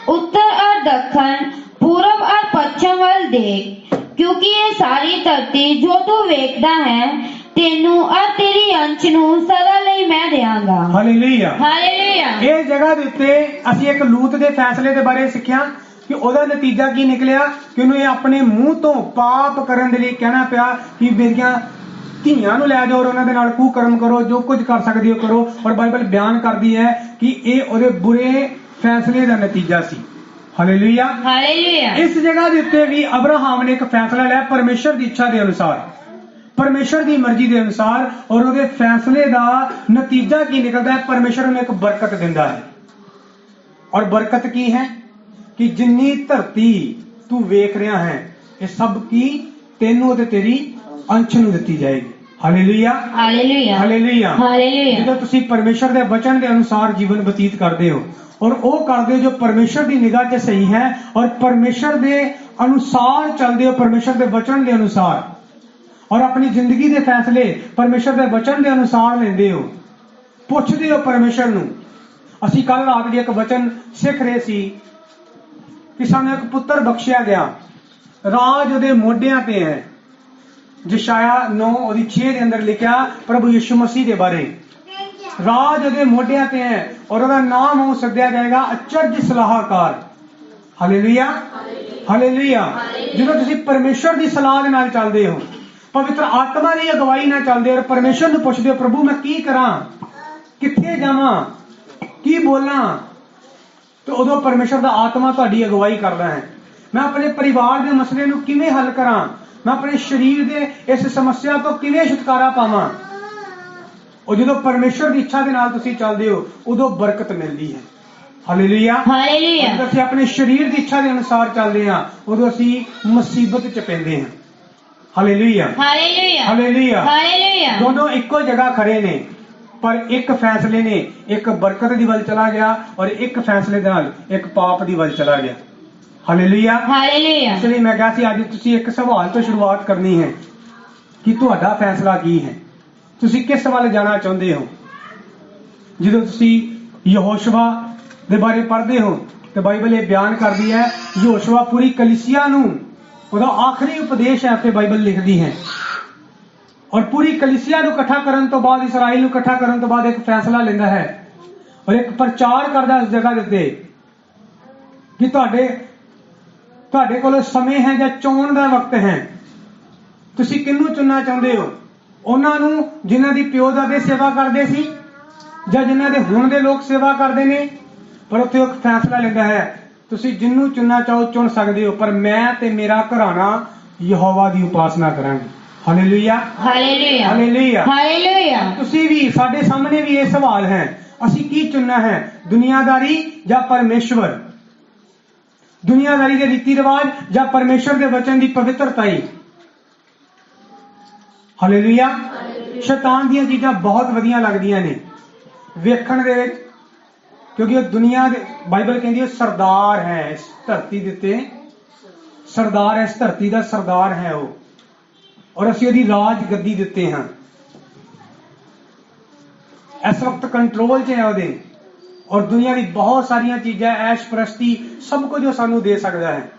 Speaker 3: ਉੱਤਰ ਔਰ ਦੱਖਣ, ਪੂਰਬ ਔਰ ਪੱਛਮ ਵੱਲ ਦੇਖ, ਕਿਉਂਕਿ ਇਹ ਸਾਰੀ ਧਰਤੀ ਜੋ ਤੂੰ ਵੇਖਦਾ ਹੈ ਤੈਨੂੰ ਔਰ ਤੇਰੀ ਅੰਸ਼ ਨੂੰ ਸਦਾ ਲਈ ਮੈਂ ਦਿਆਂਗਾ।
Speaker 1: Hallelujah,
Speaker 3: hallelujah.
Speaker 1: ਇਹ ਜਗ੍ਹਾ ਦੇ ਉੱਤੇ ਅਸੀਂ ਇੱਕ ਲੂਤ ਦੇ ਫੈਸਲੇ ਦੇ ਬਾਰੇ ਸਿੱਖਿਆ ਕਿ ਉਹਦਾ ਨਤੀਜਾ ਕੀ ਨਿਕਲਿਆ, ਕਿ ਉਹਨੂੰ ਇਹ ਆਪਣੇ ਮੂੰਹ ਤੋਂ ਪਾਪ ਕਰਨ ਦੇ ਲਈ ਕਹਿਣਾ ਪਿਆ ਕਿ ਮੇਰੀਆਂ ਧੀਆਂ ਨੂੰ ਲੈ ਜਾਓ ਔਰ ਉਹਨਾਂ ਦੇ ਨਾਲ ਕੁਕਰਮ ਕਰੋ, ਜੋ ਕੁਝ ਕਰ ਸਕਦੇ ਹੋ ਕਰੋ। ਔਰ ਬਾਈਬਲ ਬਿਆਨ ਕਰਦੀ ਹੈ ਕਿ ਇਹ ਉਹਦੇ ਬੁਰੇ ਫੈਸਲੇ ਦਾ ਨਤੀਜਾ ਸੀ। Hallelujah,
Speaker 3: hallelujah.
Speaker 1: ਇਸ ਜਗ੍ਹਾ ਦੇ ਉੱਤੇ ਵੀ ਅਬਰਾਹਾਮ ਨੇ ਇੱਕ ਫੈਸਲਾ ਲਿਆ ਪਰਮੇਸ਼ਰ ਦੀ ਇੱਛਾ ਦੇ ਅਨੁਸਾਰ, ਪਰਮੇਸ਼ਰ ਦੀ ਮਰਜ਼ੀ ਦੇ ਅਨੁਸਾਰ, ਔਰ ਉਹਦੇ ਫੈਸਲੇ ਦਾ ਨਤੀਜਾ ਕੀ ਨਿਕਲਦਾ ਹੈ, ਪਰਮੇਸ਼ਰ ਨੂੰ ਇੱਕ ਬਰਕਤ ਦਿੰਦਾ ਹੈ। ਔਰ ਬਰਕਤ ਕੀ ਹੈ ਕਿ ਜਿੰਨੀ ਧਰਤੀ ਤੂੰ ਵੇਖ ਰਿਹਾ ਹੈ ਇਹ ਸਭ ਕੀ ਤੈਨੂੰ ਅਤੇ ਤੇਰੀ ਅੰਸ਼ ਨੂੰ ਦਿੱਤੀ ਜਾਏਗੀ। Hallelujah,
Speaker 3: hallelujah,
Speaker 1: hallelujah,
Speaker 3: hallelujah.
Speaker 1: ਜਦੋਂ ਤੁਸੀਂ ਪਰਮੇਸ਼ਰ ਦੇ ਵਚਨ ਦੇ ਅਨੁਸਾਰ ਜੀਵਨ ਬਤੀਤ ਕਰਦੇ ਹੋ ਔਰ ਉਹ ਕਰਦੇ ਹੋ ਜੋ ਪਰਮੇਸ਼ਰ ਦੀ ਨਿਗਾਹ 'ਚ ਸਹੀ ਹੈ ਔਰ ਪਰਮੇਸ਼ਰ ਦੇ ਅਨੁਸਾਰ ਚੱਲਦੇ ਹੋ, ਪਰਮੇਸ਼ਰ ਦੇ ਵਚਨ ਦੇ ਅਨੁਸਾਰ, ਔਰ ਆਪਣੀ ਜ਼ਿੰਦਗੀ ਦੇ ਫੈਸਲੇ ਪਰਮੇਸ਼ਰ ਦੇ ਵਚਨ ਦੇ ਅਨੁਸਾਰ ਲੈਂਦੇ ਹੋ, ਪੁੱਛਦੇ ਹੋ ਪਰਮੇਸ਼ਰ ਨੂੰ। ਅਸੀਂ ਕੱਲ ਰਾਤ ਵੀ ਇੱਕ ਵਚਨ ਸਿੱਖ ਰਹੇ ਸੀ ਕਿ ਸਾਨੂੰ ਇੱਕ ਪੁੱਤਰ ਬਖਸ਼ਿਆ ਗਿਆ, ਰਾਜ ਉਹਦੇ ਮੋਢਿਆਂ ਤੇ ਹੈ। ਯਸ਼ਾਇਆ 9 ਉਹਦੀ 6 ਦੇ ਅੰਦਰ ਲਿਖਿਆ ਪ੍ਰਭੂ ਯਿਸੂ ਮਸੀਹ ਦੇ ਬਾਰੇ, ਰਾਜ ਉਹਦੇ ਮੋਢਿਆਂ ਤੇ ਹੈ ਔਰ ਉਹਦਾ ਨਾਮ ਉਹ ਸੱਦਿਆ ਜਾਏਗਾ ਅਚਰਜ ਸਲਾਹਕਾਰ। Hallelujah, hallelujah. ਜਦੋਂ ਤੁਸੀਂ ਪਰਮੇਸ਼ਰ ਦੀ ਸਲਾਹ ਦੇ ਨਾਲ ਚੱਲਦੇ ਹੋ, ਪਵਿੱਤਰ ਆਤਮਾ ਦੀ ਅਗਵਾਈ ਨਾਲ ਚੱਲਦੇ ਹੋ ਔਰ ਪਰਮੇਸ਼ਰ ਨੂੰ ਪੁੱਛਦੇ ਹੋ ਪ੍ਰਭੂ ਮੈਂ ਕੀ ਕਰਾਂ, ਕਿੱਥੇ ਜਾਵਾਂ, ਕੀ ਬੋਲਾਂ, ਤੇ ਉਦੋਂ ਪਰਮੇਸ਼ਰ ਦਾ ਆਤਮਾ ਤੁਹਾਡੀ ਅਗਵਾਈ ਕਰਦਾ ਹੈ। ਮੈਂ ਆਪਣੇ ਪਰਿਵਾਰ ਦੇ ਮਸਲੇ ਨੂੰ ਕਿਵੇਂ ਹੱਲ ਕਰਾਂ, ਮੈਂ ਆਪਣੇ ਸਰੀਰ ਦੇ ਇਸ ਸਮੱਸਿਆ ਤੋਂ ਕਿਵੇਂ ਛੁਟਕਾਰਾ ਪਾਵਾਂ, ਉਹ ਜਦੋਂ ਪਰਮੇਸ਼ਰ ਦੀ ਇੱਛਾ ਦੇ ਨਾਲ ਤੁਸੀਂ ਚੱਲਦੇ ਹੋ ਉਦੋਂ ਬਰਕਤ ਮਿਲਦੀ ਹੈ। ਹਾਲੇਲੂਇਆ।
Speaker 3: ਹਾਲੇਲੂਇਆ।
Speaker 1: ਜਦੋਂ ਅਸੀਂ ਆਪਣੇ ਸਰੀਰ ਦੀ ਇੱਛਾ ਦੇ ਅਨੁਸਾਰ ਚੱਲਦੇ ਹਾਂ ਉਦੋਂ ਅਸੀਂ ਮੁਸੀਬਤ ਚ ਪੈਂਦੇ ਹਾਂ। ਹਾਲੇਲੂਇਆ।
Speaker 3: ਹਾਲੇਲੂਇਆ।
Speaker 1: ਹਾਲੇਲੂਇਆ।
Speaker 3: ਹਾਲੇਲੂਇਆ।
Speaker 1: ਦੋਨੋਂ ਇੱਕੋ ਜਗ੍ਹਾ ਖੜੇ ਨੇ, ਪਰ ਇੱਕ ਫੈਸਲੇ ਨੇ ਇੱਕ ਬਰਕਤ ਦੀ ਵੱਲ ਚਲਾ ਗਿਆ ਔਰ ਇੱਕ ਫੈਸਲੇ ਦੇ ਨਾਲ ਇੱਕ ਪਾਪ ਦੀ ਵੱਲ ਚਲਾ ਗਿਆ। ਹਾਲੇਲੂਇਆ।
Speaker 3: ਹਾਲੇਲੂਇਆ।
Speaker 1: ਇਸ ਲਈ ਮੈਂ ਕਿਹਾ ਸੀ ਅੱਜ ਤੁਸੀਂ ਇੱਕ ਸਵਾਲ ਤੋਂ ਸ਼ੁਰੂਆਤ ਕਰਨੀ ਹੈ ਕਿ ਤੁਹਾਡਾ ਫੈਸਲਾ ਕੀ ਹੈ, ਤੁਸੀਂ ਕਿਸ ਵੱਲ ਜਾਣਾ ਚਾਹੁੰਦੇ ਹੋ। ਜਦੋਂ ਤੁਸੀਂ ਯਹੋਸ਼ੂਆ ਦੇ ਬਾਰੇ ਪੜ੍ਹਦੇ ਹੋ ਤੇ ਬਾਈਬਲ ਇਹ ਬਿਆਨ ਕਰਦੀ ਹੈ, ਯਹੋਸ਼ੂਆ ਪੂਰੀ ਕਲੀਸਿਆ ਨੂੰ ਉਹਦਾ ਆਖਰੀ ਉਪਦੇਸ਼ ਹੈ ਤੇ ਬਾਈਬਲ ਲਿਖਦੀ ਹੈ ਔਰ ਪੂਰੀ ਕਲੀਸਿਆ ਨੂੰ ਇਕੱਠਾ ਕਰਨ ਤੋਂ ਬਾਅਦ, ਇਸਰਾਈਲ ਨੂੰ ਇਕੱਠਾ ਕਰਨ ਤੋਂ ਬਾਅਦ ਇੱਕ ਫੈਸਲਾ ਲੈਂਦਾ ਹੈ ਔਰ ਇੱਕ ਪ੍ਰਚਾਰ ਕਰਦਾ ਇਸ ਜਗ੍ਹਾ ਦੇ ਉੱਤੇ ਕਿ ਤੁਹਾਡੇ ਕੋਲ ਸਮੇਂ ਹੈ ਜਾਂ ਚੋਣ ਦਾ ਵਕਤ ਹੈ। ਤੁਸੀਂ ਕਿਹਨੂੰ ਚੁਣਨਾ ਚਾਹੁੰਦੇ ਹੋ, ਉਹਨਾਂ ਨੂੰ ਜਿਨ੍ਹਾਂ ਦੀ ਪਿਓ ਦਾਦੇ ਸੇਵਾ ਕਰਦੇ ਸੀ ਜਾਂ ਜਿਨ੍ਹਾਂ ਦੇ ਹੁਣ ਦੇ ਲੋਕ ਸੇਵਾ ਕਰਦੇ ਨੇ। ਪਰ ਉੱਥੇ ਇੱਕ ਫੈਸਲਾ ਲੈਂਦਾ ਹੈ, ਤੁਸੀਂ ਜਿਹਨੂੰ ਚੁਣਨਾ ਚਾਹੋ ਚੁਣ ਸਕਦੇ ਹੋ, ਪਰ ਮੈਂ ਤੇ ਮੇਰਾ ਘਰਾਣਾ ਯਹੋਵਾ ਦੀ ਉਪਾਸਨਾ ਕਰਾਂਗੇ। ਹਾਲੇਲੂਇਆ।
Speaker 3: ਹਾਲੇਲੂਇਆ।
Speaker 1: ਹਾਲੇਲੂਇਆ।
Speaker 3: ਹਾਲੇਲੂਇਆ।
Speaker 1: ਤੁਸੀਂ ਵੀ, ਸਾਡੇ ਸਾਹਮਣੇ ਵੀ ਇਹ ਸਵਾਲ ਹੈ, ਅਸੀਂ ਕੀ ਚੁਣਨਾ ਹੈ, ਦੁਨੀਆਦਾਰੀ ਜਾਂ ਪਰਮੇਸ਼ਵਰ, ਦੁਨੀਆਦਾਰੀ ਦੇ ਰੀਤੀ ਰਿਵਾਜ ਜਾਂ ਪਰਮੇਸ਼ਵਰ ਦੇ ਵਚਨ ਦੀ ਪਵਿੱਤਰਤਾਈ। ਹਾਲੇਲੂਇਆ। ਸ਼ੈਤਾਨ ਦੀਆਂ ਚੀਜ਼ਾਂ ਬਹੁਤ ਵਧੀਆ ਲੱਗਦੀਆਂ ਨੇ ਵੇਖਣ ਦੇ ਵਿੱਚ, ਕਿਉਂਕਿ ਉਹ ਦੁਨੀਆ ਦੇ, ਬਾਈਬਲ ਕਹਿੰਦੀ ਉਹ ਸਰਦਾਰ ਹੈ ਇਸ ਧਰਤੀ ਦੇ ਉੱਤੇ, ਸਰਦਾਰ ਇਸ ਧਰਤੀ ਦਾ ਸਰਦਾਰ ਹੈ ਉਹ, ਔਰ ਅਸੀਂ ਉਹਦੀ ਰਾਜ ਗੱਦੀ ਦਿੱਤੇ ਹਾਂ। ਇਸ ਵਕਤ ਕੰਟਰੋਲ 'ਚ ਹੈ ਉਹਦੇ, ਔਰ ਦੁਨੀਆ ਦੀ ਬਹੁਤ ਸਾਰੀਆਂ ਚੀਜ਼ਾਂ, ਐਸ਼ ਪ੍ਰਸਤੀ, ਸਭ ਕੁਝ ਉਹ ਸਾਨੂੰ ਦੇ ਸਕਦਾ ਹੈ,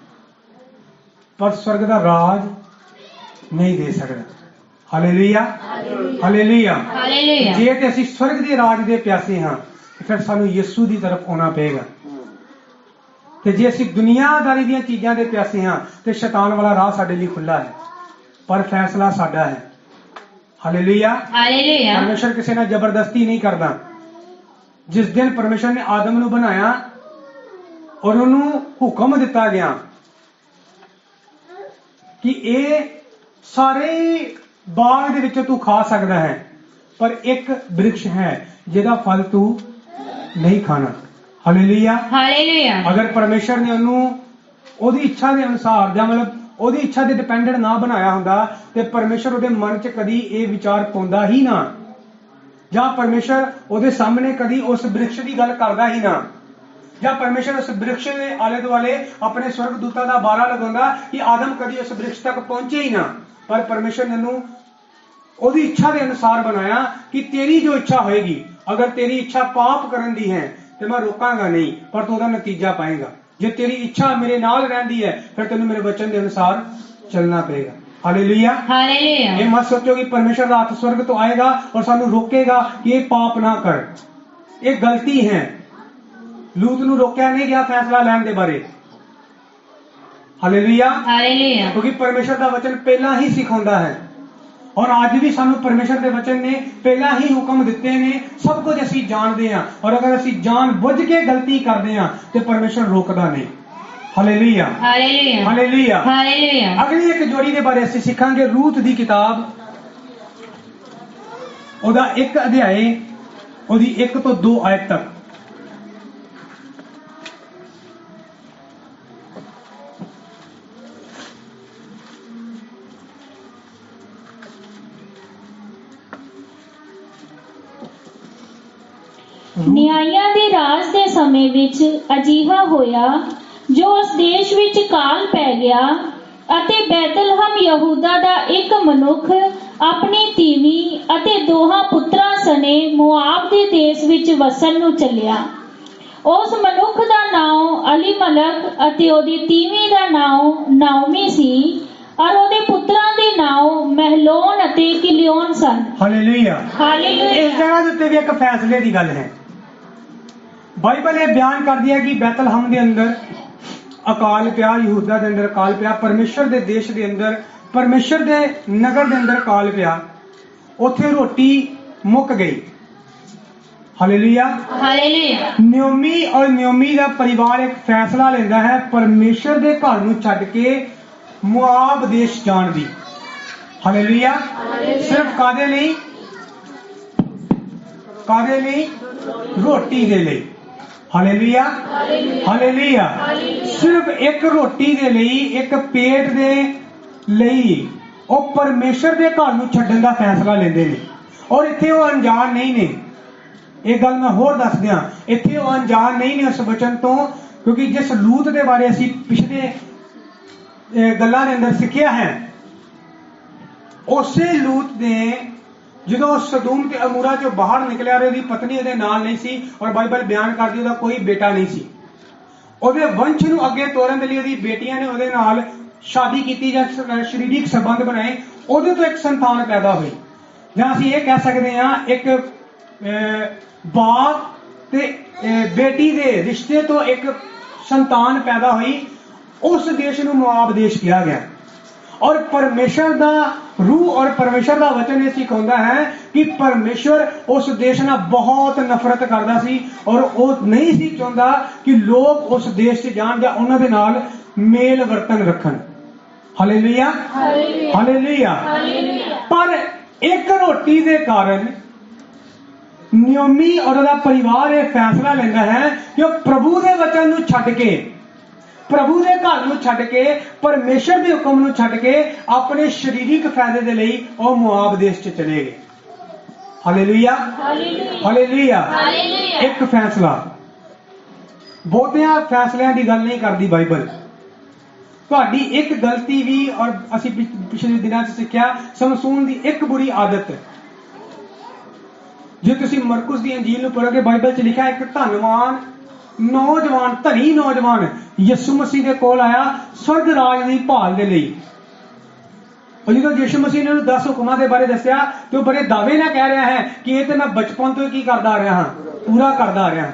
Speaker 1: ਪਰ ਸਵਰਗ ਦਾ ਰਾਜ ਨਹੀਂ ਦੇ ਸਕਦਾ। ਹਾਲੇਲੂਇਆ। ਹਾਲੇਲੂਇਆ।
Speaker 3: ਹਾਲੇਲੂਇਆ।
Speaker 1: ਜੇ ਤੇ ਅਸੀਂ ਸਵਰਗ ਦੇ ਰਾਜ ਦੇ ਪਿਆਸੇ ਹਾਂ ਫਿਰ ਸਾਨੂੰ ਯਿਸੂ ਦੀ ਤਰਫ ਆਉਣਾ ਪਏਗਾ, ਤੇ ਜੇ ਅਸੀਂ ਦੁਨੀਆਦਾਰੀ ਦੀਆਂ ਚੀਜ਼ਾਂ ਦੇ ਪਿਆਸੇ ਹਾਂ ਤੇ ਸ਼ੈਤਾਨ ਵਾਲਾ ਰਾਹ ਸਾਡੇ ਲਈ ਖੁੱਲਾ ਹੈ, ਪਰ ਫੈਸਲਾ ਸਾਡਾ ਹੈ। ਹਾਲੇਲੂਇਆ।
Speaker 3: ਹਾਲੇਲੂਇਆ।
Speaker 1: ਪਰਮੇਸ਼ਰ ਕਿਸੇ ਨਾਲ ਜ਼ਬਰਦਸਤੀ ਨਹੀਂ ਕਰਦਾ। ਜਿਸ ਦਿਨ ਪਰਮੇਸ਼ਰ ਨੇ ਆਦਮ ਨੂੰ ਬਣਾਇਆ ਔਰ ਉਹਨੂੰ ਹੁਕਮ ਦਿੱਤਾ ਗਿਆ ਕਿ ਇਹ ਸਾਰੇ ਬਾਗ ਦੇ ਵਿੱਚੋਂ ਤੂੰ ਖਾ ਸਕਦਾ ਹੈ, ਪਰ ਇੱਕ ਬ੍ਰਿਕਸ਼ ਹੈ ਜਿਹਦਾ ਫਲ ਤੂੰ ਨਹੀਂ ਖਾਣਾ। ਹਾਲੇਲੂਇਆ।
Speaker 3: ਹਾਲੇਲੂਇਆ।
Speaker 1: ਅਗਰ ਪਰਮੇਸ਼ਰ ਨੇ ਉਹਨੂੰ ਉਹਦੀ ਇੱਛਾ ਦੇ ਅਨੁਸਾਰ ਜਾਂ ਮਤਲਬ ਉਹਦੀ ਇੱਛਾ ਦੇ ਡਿਪੈਂਡੈਂਟ ਨਾ ਬਣਾਇਆ ਹੁੰਦਾ ਤੇ ਪਰਮੇਸ਼ਰ ਉਹਦੇ ਮਨ 'ਚ ਕਦੀ ਇਹ ਵਿਚਾਰ ਪਾਉਂਦਾ ਹੀ ਨਾ, ਜਾਂ ਪਰਮੇਸ਼ਰ ਉਹਦੇ ਸਾਹਮਣੇ ਕਦੀ ਉਸ ਬ੍ਰਿਕਸ਼ ਦੀ ਗੱਲ ਕਰਦਾ ਹੀ ਨਾ, ਜਾਂ ਪਰਮੇਸ਼ਰ ਉਸ ਬ੍ਰਿਕਸ਼ ਦੇ ਆਲੇ ਦੁਆਲੇ ਆਪਣੇ ਸਵਰਗ ਦੂਤਾਂ ਦਾ ਬਾਰਾ ਲਗਾਉਂਦਾ ਕਿ ਆਦਮ ਕਦੀ ਉਸ ਬ੍ਰਿਕਸ਼ ਤੱਕ ਪਹੁੰਚੇ ਹੀ ਨਾ। ਪਰ ਪਰਮੇਸ਼ਰ ਨੇ ਉਹਨੂੰ ਉਹਦੀ ਇੱਛਾ ਦੇ ਅਨੁਸਾਰ ਬਣਾਇਆ ਕਿ ਤੇਰੀ ਜੋ ਇੱਛਾ ਹੋਏਗੀ, ਅਗਰ ਤੇਰੀ ਇੱਛਾ ਪਾਪ ਕਰਨ ਦੀ ਹੈ ਤੇ ਮੈਂ ਰੋਕਾਂਗਾ ਨਹੀਂ, ਪਰ ਤੂੰ ਉਹਦਾ ਨਤੀਜਾ ਪਾਏਗਾ। ਜੇ ਤੇਰੀ ਇੱਛਾ ਮੇਰੇ ਨਾਲ ਰਹਿੰਦੀ ਹੈ ਫਿਰ ਤੈਨੂੰ ਮੇਰੇ ਵਚਨ ਦੇ ਅਨੁਸਾਰ ਚੱਲਣਾ ਪਏਗਾ। ਹਾਲੇਲੂਇਆ।
Speaker 3: ਹਾਲੇਲੂਇਆ।
Speaker 1: ਇਹ ਮਤ ਸੋਚੋ ਕਿ ਪਰਮੇਸ਼ਰ ਰਾਤ स्वर्ग ਤੋਂ ਆਏਗਾ और ਸਾਨੂੰ ਰੋਕੇਗਾ ਕਿ ਇਹ ਪਾਪ ਨਾ ਕਰ। ਇਹ ਗਲਤੀ ਹੈ। ਲੂਤ ਨੂੰ ਰੋਕਿਆ ਨਹੀਂ ਗਿਆ ਫੈਸਲਾ ਲੈਣ ਦੇ ਬਾਰੇ। ਹਾਲੇਲੂਇਆ।
Speaker 3: ਹਾਲੇਲੂਇਆ।
Speaker 1: ਕਿਉਂਕਿ ਪਰਮੇਸ਼ਰ ਦਾ ਵਚਨ ਪਹਿਲਾਂ ਹੀ ਸਿਖਾਉਂਦਾ ਹੈ ਔਰ ਅੱਜ ਵੀ ਸਾਨੂੰ ਪਰਮੇਸ਼ਰ ਦੇ ਵਚਨ ਨੇ ਪਹਿਲਾਂ ਹੀ ਹੁਕਮ ਦਿੱਤੇ ਨੇ। ਸਭ ਕੁਝ ਅਸੀਂ ਜਾਣਦੇ ਹਾਂ ਔਰ ਅਗਰ ਅਸੀਂ ਜਾਣ ਬੁੱਝ ਕੇ ਗਲਤੀ ਕਰਦੇ ਹਾਂ ਤੇ ਪਰਮੇਸ਼ਰ ਰੋਕਦਾ ਨਹੀਂ। ਹਾਲੇਲੂਇਆ।
Speaker 3: ਹਾਲੇਲੂਇਆ।
Speaker 1: ਹਾਲੇਲੂਇਆ।
Speaker 3: ਹਾਲੇਲੂਇਆ।
Speaker 1: ਅਗਲੀ ਇੱਕ ਜੋੜੀ ਦੇ ਬਾਰੇ ਅਸੀਂ ਸਿੱਖਾਂਗੇ, ਰੂਤ ਦੀ ਕਿਤਾਬ, ਉਹਦਾ 1 ਅਧਿਆਏ, ਉਹਦੀ 1 ਤੋਂ 2 ਆਇਤ ਤੱਕ।
Speaker 4: ਨਿਆਂਇਆਂ ਦੇ ਰਾਜ ਦੇ ਸਮੇਂ ਵਿੱਚ ਅਜਿਹਾ ਹੋਇਆ ਜੋ ਉਸ ਦੇਸ਼ ਵਿੱਚ ਕਾਲ ਪੈ ਗਿਆ ਅਤੇ ਬੈਤਲਹਮ ਯਹੂਦਾ ਦਾ ਇੱਕ ਮਨੁੱਖ ਆਪਣੀ ਤੀਵੀਂ ਅਤੇ ਦੋਹਾਂ ਪੁੱਤਰਾਂ ਸਣੇ ਮੁਆਬ ਦੇ ਦੇਸ਼ ਵਿੱਚ ਵਸਣ ਨੂੰ ਚੱਲਿਆ। ਉਸ ਮਨੁੱਖ ਦਾ ਨਾਮ ਅਲੀਮਲਕ ਅਤੇ ਉਹਦੀ ਤੀਵੀਂ ਦਾ ਨਾਮ ਨਾਓਮੀ ਸੀ ਔਰ ਉਹਦੇ ਪੁੱਤਰਾਂ ਦੇ ਨਾਮ ਮਹਿਲੋਨ ਅਤੇ ਕਿਲਿਓਨ ਸਨ।
Speaker 1: ਹਾਲੇਲੂਇਆ।
Speaker 4: ਹਾਲੇਲੂਇਆ।
Speaker 1: ਇਸ ਜਗ੍ਹਾ ਦੇ ਉੱਤੇ ਵੀ ਇੱਕ ਫੈਸਲੇ ਦੀ ਗੱਲ ਹੈ। ਬਾਈਬਲ ਇਹ ਬਿਆਨ ਕਰਦੀ ਹੈ ਕਿ ਬੈਤਲਹਮ ਦੇ ਅੰਦਰ ਅਕਾਲ ਪਿਆ, ਯਹੂਦਾ ਦੇ ਅੰਦਰ ਅਕਾਲ ਪਿਆ, ਪਰਮੇਸ਼ਰ ਦੇ ਦੇਸ਼ ਦੇ ਅੰਦਰ, ਪਰਮੇਸ਼ਰ ਦੇ ਨਗਰ ਦੇ ਅੰਦਰ ਅਕਾਲ ਪਿਆ। ਉੱਥੇ ਰੋਟੀ ਮੁੱਕ ਗਈ। ਹਾਲੇਲੂਇਆ।
Speaker 3: ਹਾਲੇਲੂਇਆ।
Speaker 1: ਨਿਓਮੀ ਔਰ ਨਿਓਮੀ ਦਾ ਪਰਿਵਾਰ ਇੱਕ ਫੈਸਲਾ ਲੈਂਦਾ ਹੈ ਪਰਮੇਸ਼ਰ ਦੇ ਘਰ ਨੂੰ ਛੱਡ ਕੇ ਮੁਆਬ ਦੇਸ਼ ਜਾਣ ਦੀ। ਹਾਲੇਲੂਇਆ। ਸਿਰਫ ਕਾਦੇ ਲਈ? ਕਾਦੇ ਲਈ? ਰੋਟੀ ਦੇ ਲਈ। Hallelujah, hallelujah. ਸਿਰਫ ਇੱਕ ਰੋਟੀ ਦੇ ਲਈ, ਇੱਕ ਪੇਟ ਦੇ ਲਈ ਉਹ ਪਰਮੇਸ਼ਰ ਦੇ ਘਰ ਨੂੰ ਛੱਡਣ ਦਾ ਫੈਸਲਾ ਲੈਂਦੇ ਨੇ। ਔਰ ਇੱਥੇ ਉਹ ਅਣਜਾਣ ਨਹੀਂ ਨੇ। ਇਹ ਗੱਲ ਮੈਂ ਹੋਰ ਦੱਸ ਦਿਆਂ, ਇੱਥੇ ਉਹ ਅਣਜਾਣ ਨਹੀਂ ਨੇ ਉਸ ਵਚਨ ਤੋਂ, ਕਿਉਂਕਿ ਜਿਸ ਲੂਤ ਦੇ ਬਾਰੇ ਅਸੀਂ ਪਿਛਲੇ ਗੱਲਾਂ ਦੇ ਅੰਦਰ ਸਿੱਖਿਆ ਹੈ, ਉਸੇ ਲੂਤ ਨੇ ਜਦੋਂ ਸਦੂਮ ਤੇ ਅਮੂਰਾ ਚੋਂ ਬਾਹਰ ਨਿਕਲਿਆ, ਉਹਦੀ ਪਤਨੀ ਉਹਦੇ ਨਾਲ ਨਹੀਂ ਸੀ, ਔਰ ਬਾਈਬਲ ਬਿਆਨ ਕਰਦੀ ਉਹਦਾ ਕੋਈ ਬੇਟਾ ਨਹੀਂ ਸੀ। ਉਹਦੇ ਵੰਸ਼ ਨੂੰ ਅੱਗੇ ਤੋਰਨ ਦੇ ਲਈ ਉਹਦੀ ਬੇਟੀਆਂ ਨੇ ਉਹਦੇ ਨਾਲ ਸ਼ਾਦੀ ਕੀਤੀ ਜਾਂ ਸਰੀਰਕ ਸੰਬੰਧ ਬਣਾਏ, ਉਹਦੇ ਤੋਂ ਇੱਕ ਸੰਤਾਨ ਪੈਦਾ ਹੋਈ। ਜਾਂ ਅਸੀਂ ਇਹ ਕਹਿ ਸਕਦੇ ਹਾਂ, ਇੱਕ ਬਾਪ ਤੇ ਬੇਟੀ ਦੇ ਰਿਸ਼ਤੇ ਤੋਂ ਇੱਕ ਸੰਤਾਨ ਪੈਦਾ ਹੋਈ। ਉਸ ਦੇਸ਼ ਨੂੰ ਮੁਆਬ ਦੇਸ਼ ਕਿਹਾ ਗਿਆ। ਔਰ ਪਰਮੇਸ਼ਰ ਦਾ रूह और परमेश्वर का वचन ये सिखाता है कि परमेश्वर उस देश नाल बहुत नफरत करता सी और वो नहीं सी चाहता कि लोग उस देश से जान या उन्हां दे नाल मेल वर्तन रखन। Hallelujah, hallelujah. पर एक रोटी दे कारण नियोमी और उसदा परिवार ये फैसला लेंदा है कि प्रभु दे वचन नूं छड्ड के, प्रभु के घर नूं छड्ड के, परमेश्वर के हुक्म नूं छड्ड के अपने शरीरिक फायदे दे लई ओह मुआब देश च चले गए। Hallelujah, hallelujah. एक फैसला, बहुतियां फैसलियां की गल नहीं करती बाइबल। तुहाडी एक गलती भी, और असीं पिछले दिनां च सिक्ख्या, समसून की एक बुरी आदत। जे तुसीं मरकुस दी अंजील नूं पढ़ोगे, बाइबल च लिखा एक धनवान नौजवान, धनी नौजवान यसु मसीह के कोल आया स्वर्ग राज की भाल दे लई। और जो यीशु मसीह ने 10 हुक्मां के बारे दस्या तो बड़े दावे ना कह रहा है कि ये तो मैं बचपन तो की करता आ रहा हाँ, पूरा करता आ रहा।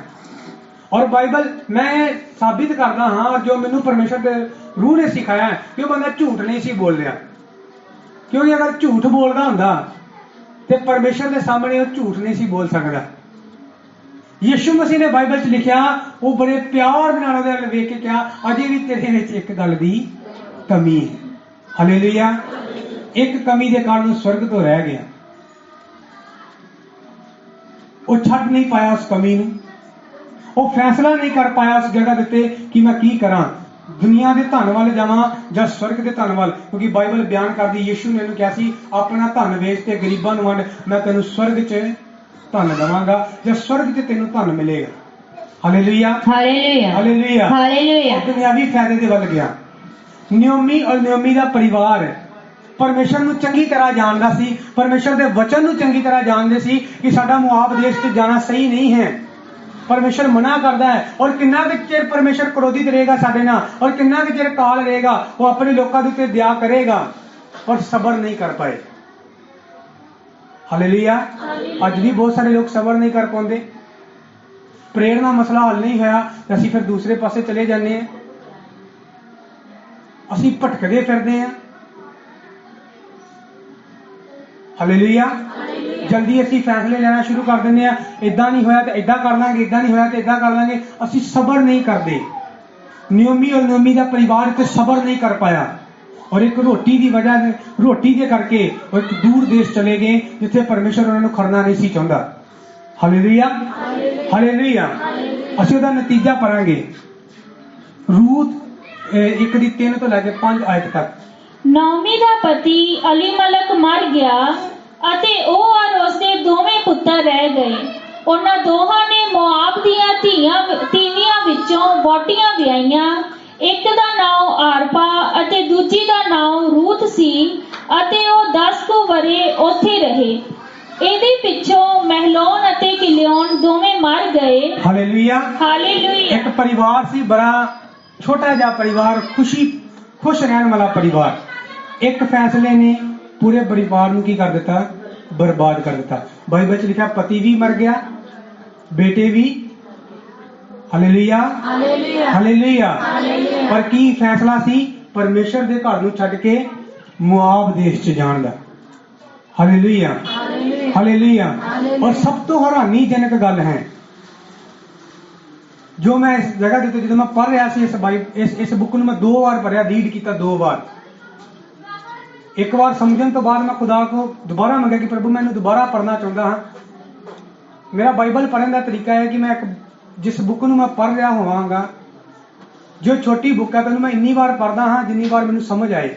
Speaker 1: और बाइबल मैं साबित करता हाँ, जो मैनू परमेश्वर के रूह ने सिखाया है कि वह बंदा झूठ नहीं सी बोल रहा। क्योंकि अगर झूठ बोलता होंदा तो परमेश्वर के सामने वो झूठ नहीं सी बोल सकता। यीशु मसीह ने बाइबल च लिखा, वो बड़े प्यार नाल वेख के कहा, अजे भी तेरे विच एक गल दी कमी है। हालेलुया। एक कमी के कारण स्वर्ग तो रह गया, वो छड्ड नहीं पाया उस कमी नूं, वो फैसला नहीं कर पाया उस जगह उत्ते कि मैं की करा, दुनिया के धन वाल जावां जां स्वर्ग के धन वाल। क्योंकि बाइबल बयान करदी, यीशु ने कहा सी अपना धन वेच ते गरीबां नूं वंड, मैं तैनूं स्वर्ग च धन देवांगा, जब स्वर्ग च तेनू धन मिलेगा। Hallelujah, hallelujah, hallelujah, hallelujah. दुनियावी फायदे दे वल गया। नियोमी और नियोमी दा परिवार परमेश्वर नूं चंगी तरह जानदा सी, परमेश्वर दे वचन नूं चंगी तरह जानदे सी कि साडा मुआब देश च जाना सही नहीं है, परमेश्वर मना करदा है। और किन्ना कुछ चिर परमेश्वर क्रोधित रहेगा साडे नाल, और किन्ना कुछ चिर काल रहेगा, वो अपने लोकां दे उत्ते दया करेगा, और सबर नहीं कर पाए। हालेलुया। अज भी बहुत सारे लोग सबर नहीं कर पाते। प्रेरणा मसला हल नहीं होया तो असीं फिर दूसरे पासे चले जाते हैं, असीं भटकदे फिरदे हैं। हालेलुया। जल्दी असीं फैसले लेना शुरू कर देंगे हैं, इदां नहीं होया तो इदां कर लांगे, इदां नहीं होया तो इदां कर लांगे। असीं सबर नहीं करते। नियोमी और नियोमी का परिवार इत्थे सबर नहीं कर पाया, और एक रोटी की वजह, रोटी के करके एक दूर देश चले गए जिथे परमेश्वर उन्होंने खड़ना नहीं सी चाहता। Hallelujah, hallelujah. असीं उहदा नतीजा पढ़ांगे रूत 1:3 तो लैके 5 आयत तक।
Speaker 4: नाओमी दा पति अलीमलक मर गया अते ਉਹ और उसके दोवें पुत्र रह गए। ਉਹਨਾਂ ਦੋਹਾਂ ਨੇ मोआब ਦੀਆਂ ਤੀਵੀਆਂ ਵਿੱਚੋਂ ਵਹੁਟੀਆਂ ਵਿਆਹੀਆਂ। ਇੱਕ ਦਾ ਨਾਮ ਆਰਪਾ ਅਤੇ ਦੂਜੀ ਦਾ ਨਾਮ ਰੂਤ ਸੀ, ਅਤੇ ਉਹ 10 ਕੁ ਵਰੇ ਉੱਥੇ ਰਹੇ। ਇਹਦੇ ਪਿੱਛੋਂ ਮਹਿਲੋਨ ਅਤੇ ਕਿਲਿਓਨ ਦੋਵੇਂ मर गए।
Speaker 1: Hallelujah,
Speaker 4: hallelujah.
Speaker 1: एक परिवार सी, बड़ा छोटा जा परिवार, खुश रहने वाला परिवार। एक फैसले ने पूरे परिवार नूं की कर दिता, बर्बाद कर दिता। बाइबल च लिखा पति भी मर गया, बेटे भी। Hallelujah, hallelujah. पर की फैसला सी? परमेश्वर दे घर नूं छड्ड के मुआब देश च जाण दा। Hallelujah, hallelujah. और सब तो हैरानीजनक गल है जो मैं इस जगह देते, जो मैं पढ़ रहा सी इस बुक नूं मैं 2 बार पढ़िया, रीड किया 2 बार। एक बार समझने तो बाद मैं खुदा को दोबारा मंगा कि प्रभु मैं दोबारा पढ़ना चाहता हाँ। मेरा बाइबल पढ़ने का तरीका है कि मैं जिस बुक ਨੂੰ मैं पढ़ रहा होवांगा, जो छोटी बुक है तो मैं इन्नी बार पढ़दा हाँ जिन्नी बार मैनूं समझ आए,